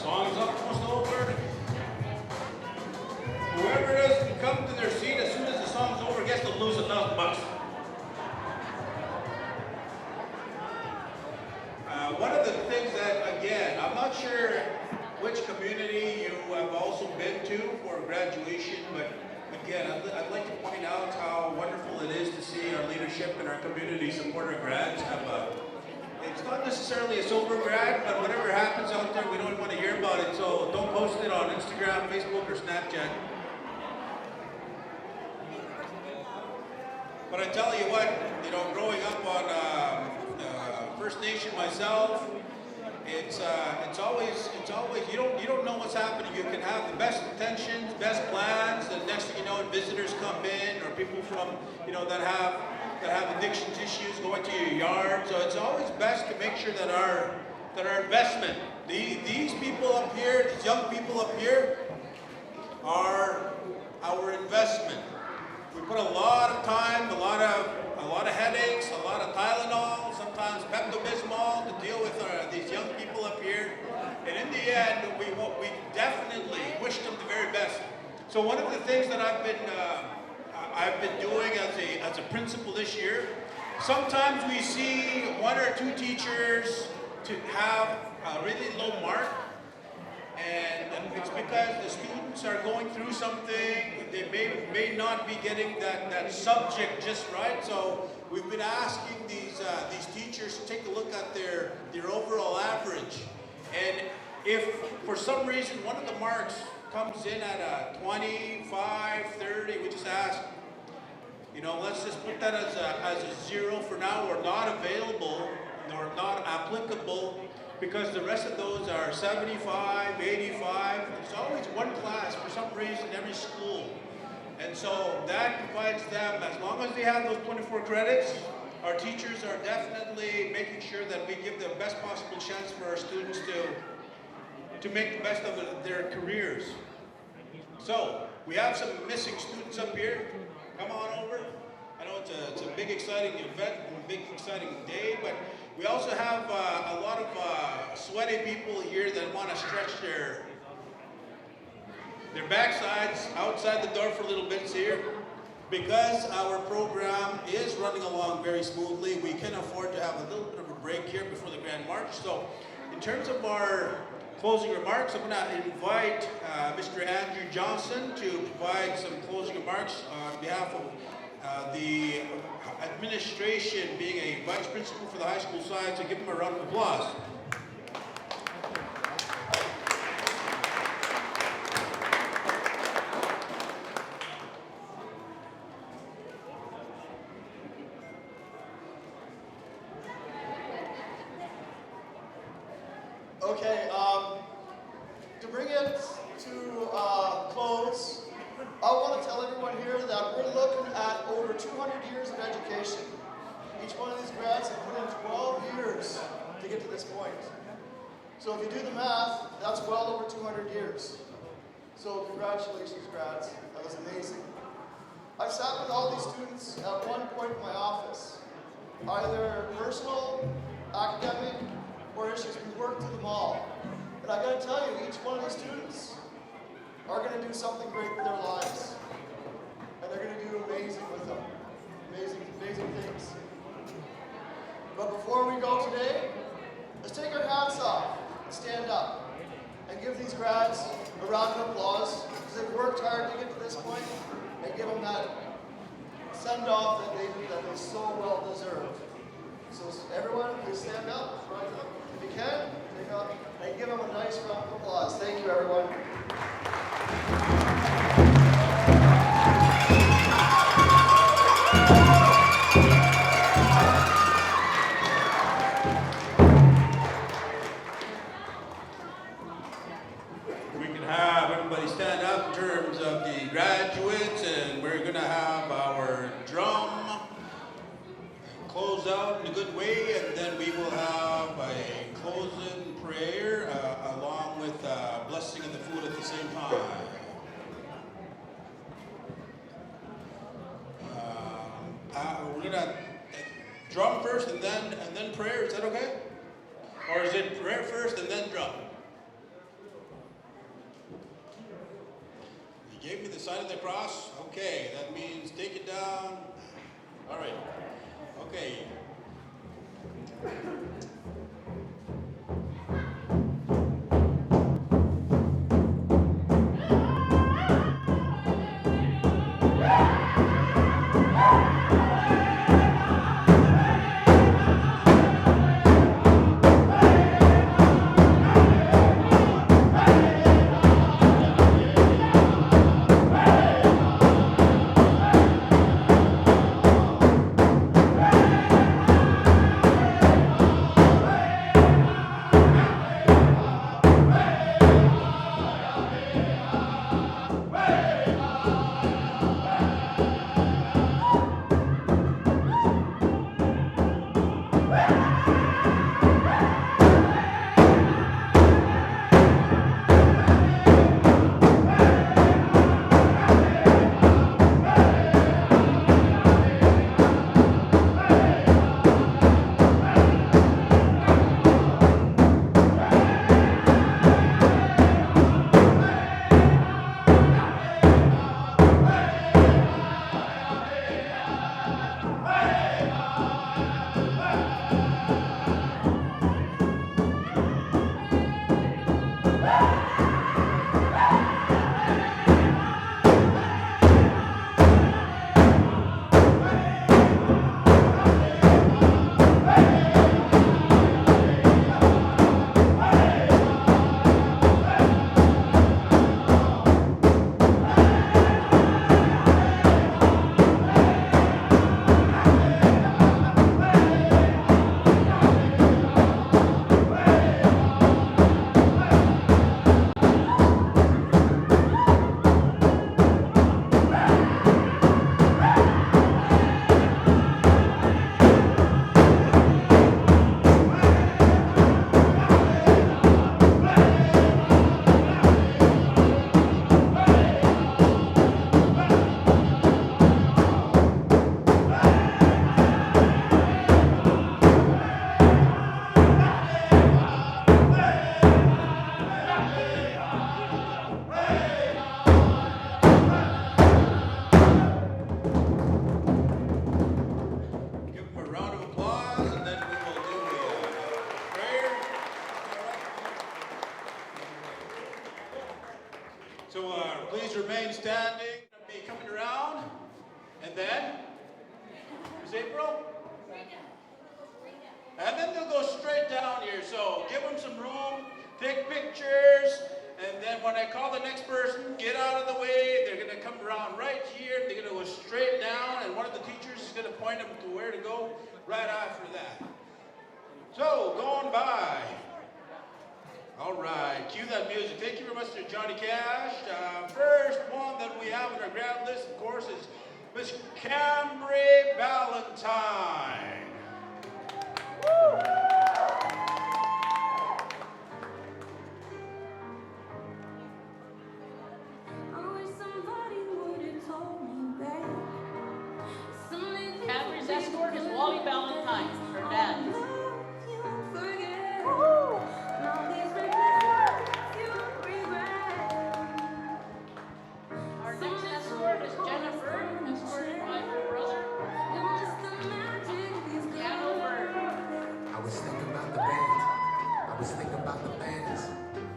Song's almost over. Whoever doesn't come to their seat as soon as the song's over gets to lose $1,000. One of the things that, again, I'm not sure which community you have also been to for graduation, but again, I'd like to point out how wonderful it is to see our leadership and our community support our grads have it's not necessarily a sober grad, but whatever happens out there, we don't want to hear about it, so don't post it on Instagram, Facebook, or Snapchat. But I tell you what, growing up on First Nation myself, it's always you don't know what's happening. You can have the best intentions, best plans, and next thing you know, visitors come in or people from that have addiction issues go into your yard. So it's always best to make sure that our investment, these people up here, these young people up here, are our investment. We put a lot of time, a lot of headaches, a lot of Tylenol, sometimes Pepto-Bismol to deal with these young people up here. And in the end, we definitely wish them the very best. So one of the things that I've been doing as a principal this year, sometimes we see one or two teachers to have a really low mark, and because the students are going through something. They may not be getting that subject just right. So we've been asking these teachers to take a look at their overall average. And if for some reason one of the marks comes in at a 25, 30, we just ask, you know, let's just put that as a 0 for now, or not available, or not applicable, because the rest of those are 75, 85. There's always one class for some reason every school. And so that provides them, as long as they have those 24 credits, our teachers are definitely making sure that we give the best possible chance for our students to make the best of their careers. So, we have some missing students up here. Come on over. I know it's a big exciting event, a big exciting day, but we also have a lot of sweaty people here that want to stretch their backsides outside the door for a little bit here. Because our program is running along very smoothly, we can afford to have a little bit of a break here before the Grand March. So, in terms of our closing remarks, I'm going to invite Mr. Andrew Johnson to provide some closing remarks on behalf of the administration, being a vice principal for the high school side, so give him a round of applause. Okay, to bring it to close, I want to tell everyone here that we're looking at over 200 years of education. Each one of these grads have put in 12 years to get to this point. So if you do the math, that's well over 200 years. So congratulations, grads. That was amazing. I've sat with all these students at one point in my office, either personal, academic, or issues. We worked through them all. And I gotta tell you, each one of these students are gonna do something great with their lives. And they're gonna do amazing with them. Amazing, amazing things. But before we go today, let's take our hats off and stand up and give these grads a round of applause, because they've worked hard to get to this point, and give them that send-off that they so well deserve. So everyone, please stand up. If you can, take up and give them a nice round of applause. Thank you, everyone. We can have everybody stand up in terms of the graduates, and we're going to have our drum close out in a good way, and then we will have a closing prayer along with blessing of the food at the same time. We're going to drum first and then prayer. Is that okay? Or is it prayer first and then drum? You gave me the sign of the cross? Okay, that means take it down. All right. Okay. So please remain standing. Be coming around. And then, is April? And then they'll go straight down here. So give them some room, take pictures, and then when I call the next person, get out of the way. They're going to come around right here. They're going to go straight down, and one of the teachers is going to point them to where to go right after that. So, going by. All right, cue that music. Thank you very much to Johnny Cash. First one that we have on our grad list, of course, is Miss Cambry Valentine. Cambry's escort is Wally Valentine, her dad. Our next escort is Jennifer, escorted by her brother, Piano Bird. I was thinking about the band. I was thinking about the bands.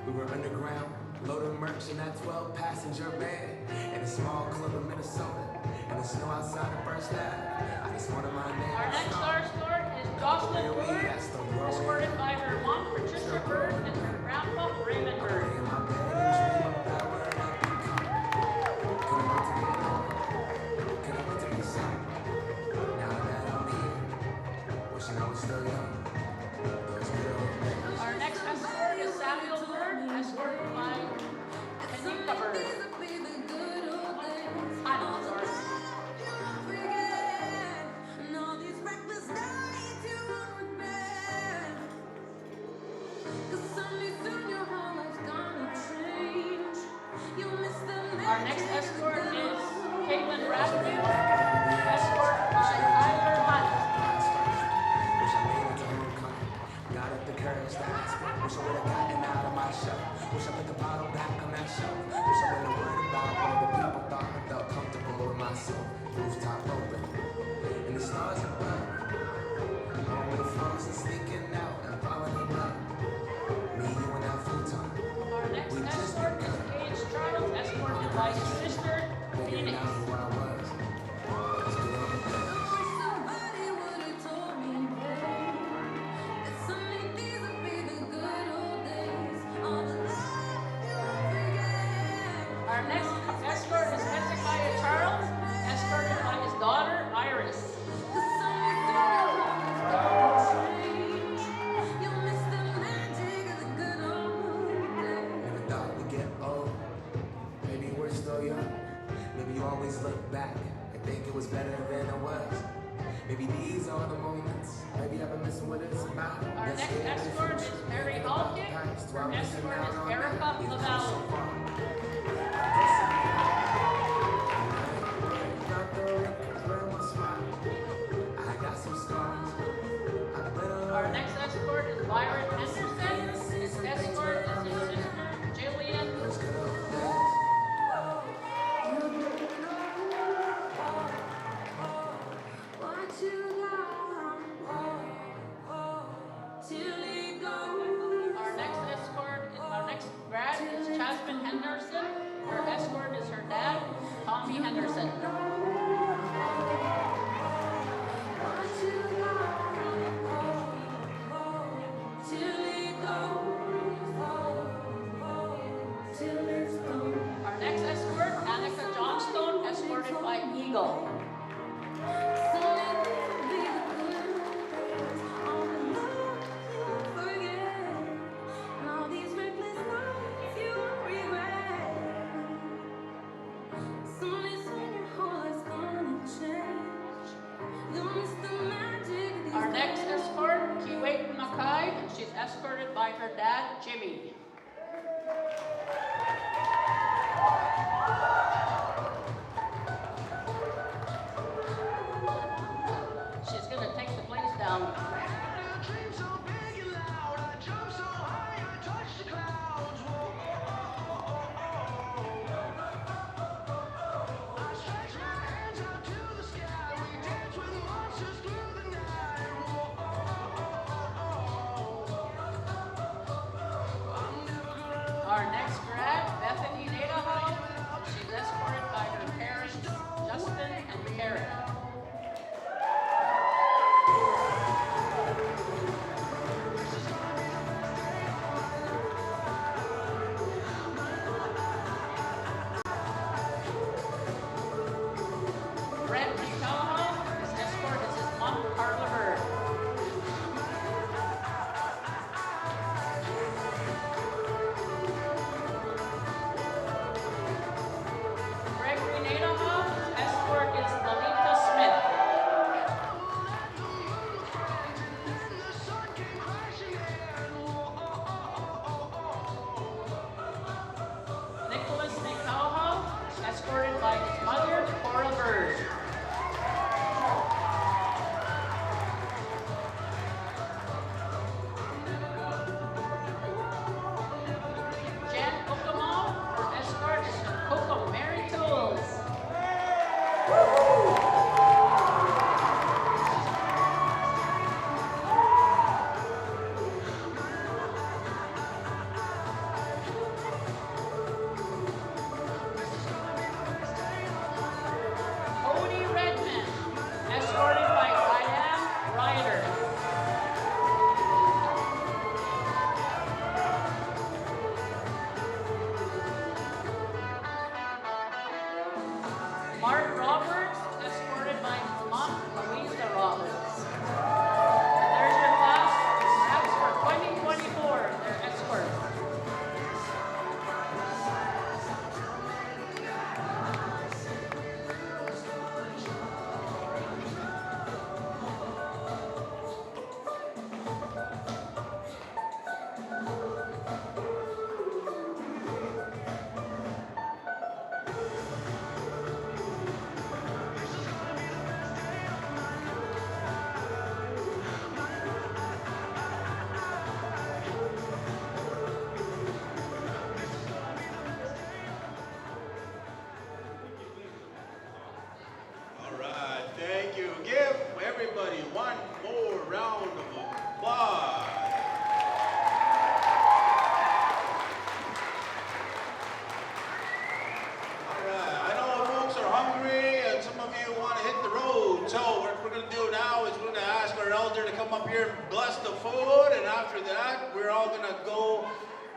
We were underground, loaded merch in that 12-passenger van in a small club in Minnesota, and the snow outside the first lab. I just wanted my name. Our next star escort is Jocelyn Bird, escorted by her mom, Patricia Bird, and her grandpa, Raymond Bird. Our next escort is Samuel Bird, escorted by Kanika Bird. I'm sorry. Our next escort is Caitlin Bradley, escorted by Tyler Hunt. Got up the courage to ask her. Wish I would have gotten out of my shell. Wish I put the bottle back on that shelf. Wish I wouldn't have worried about what other people thought. I felt comfortable with myself. Rooftop open, and the stars above. All the frozen sneaking out and falling in love. Me, you, and that futon. Our next escort is Gage Charles, escorted by his sister, Phoenix. Our next escort is Hezekiah Charles, escorted by his daughter, Iris. Never thought we'd get old. Maybe we're still young. Maybe you always look back and think it was better than it was. Maybe these are the moments. Maybe I've been missing what it's about. Our next escort is Mary Halkick. Her escort is Erica Lavallo. Our next escort is Byron Henderson. His escort is his sister, Jillian. Our next grad is Jasmine Henderson. Her escort is her dad, Tommy Henderson. Our next escort, Annika Johnstone, escorted by Eagle. Our next escort, Kiwait Mackay, and she's escorted by her dad, Jimmy. come up here and bless the food, and after that, we're all gonna go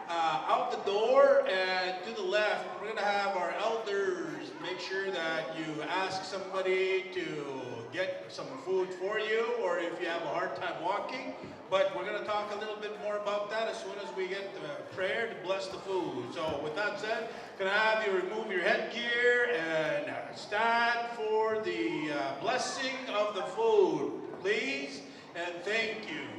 out the door, and to the left, we're gonna have our elders make sure that you ask somebody to get some food for you, or if you have a hard time walking. But we're gonna talk a little bit more about that as soon as we get the prayer to bless the food. So with that said, can I have you remove your headgear and stand for the blessing of the food, please? And thank you.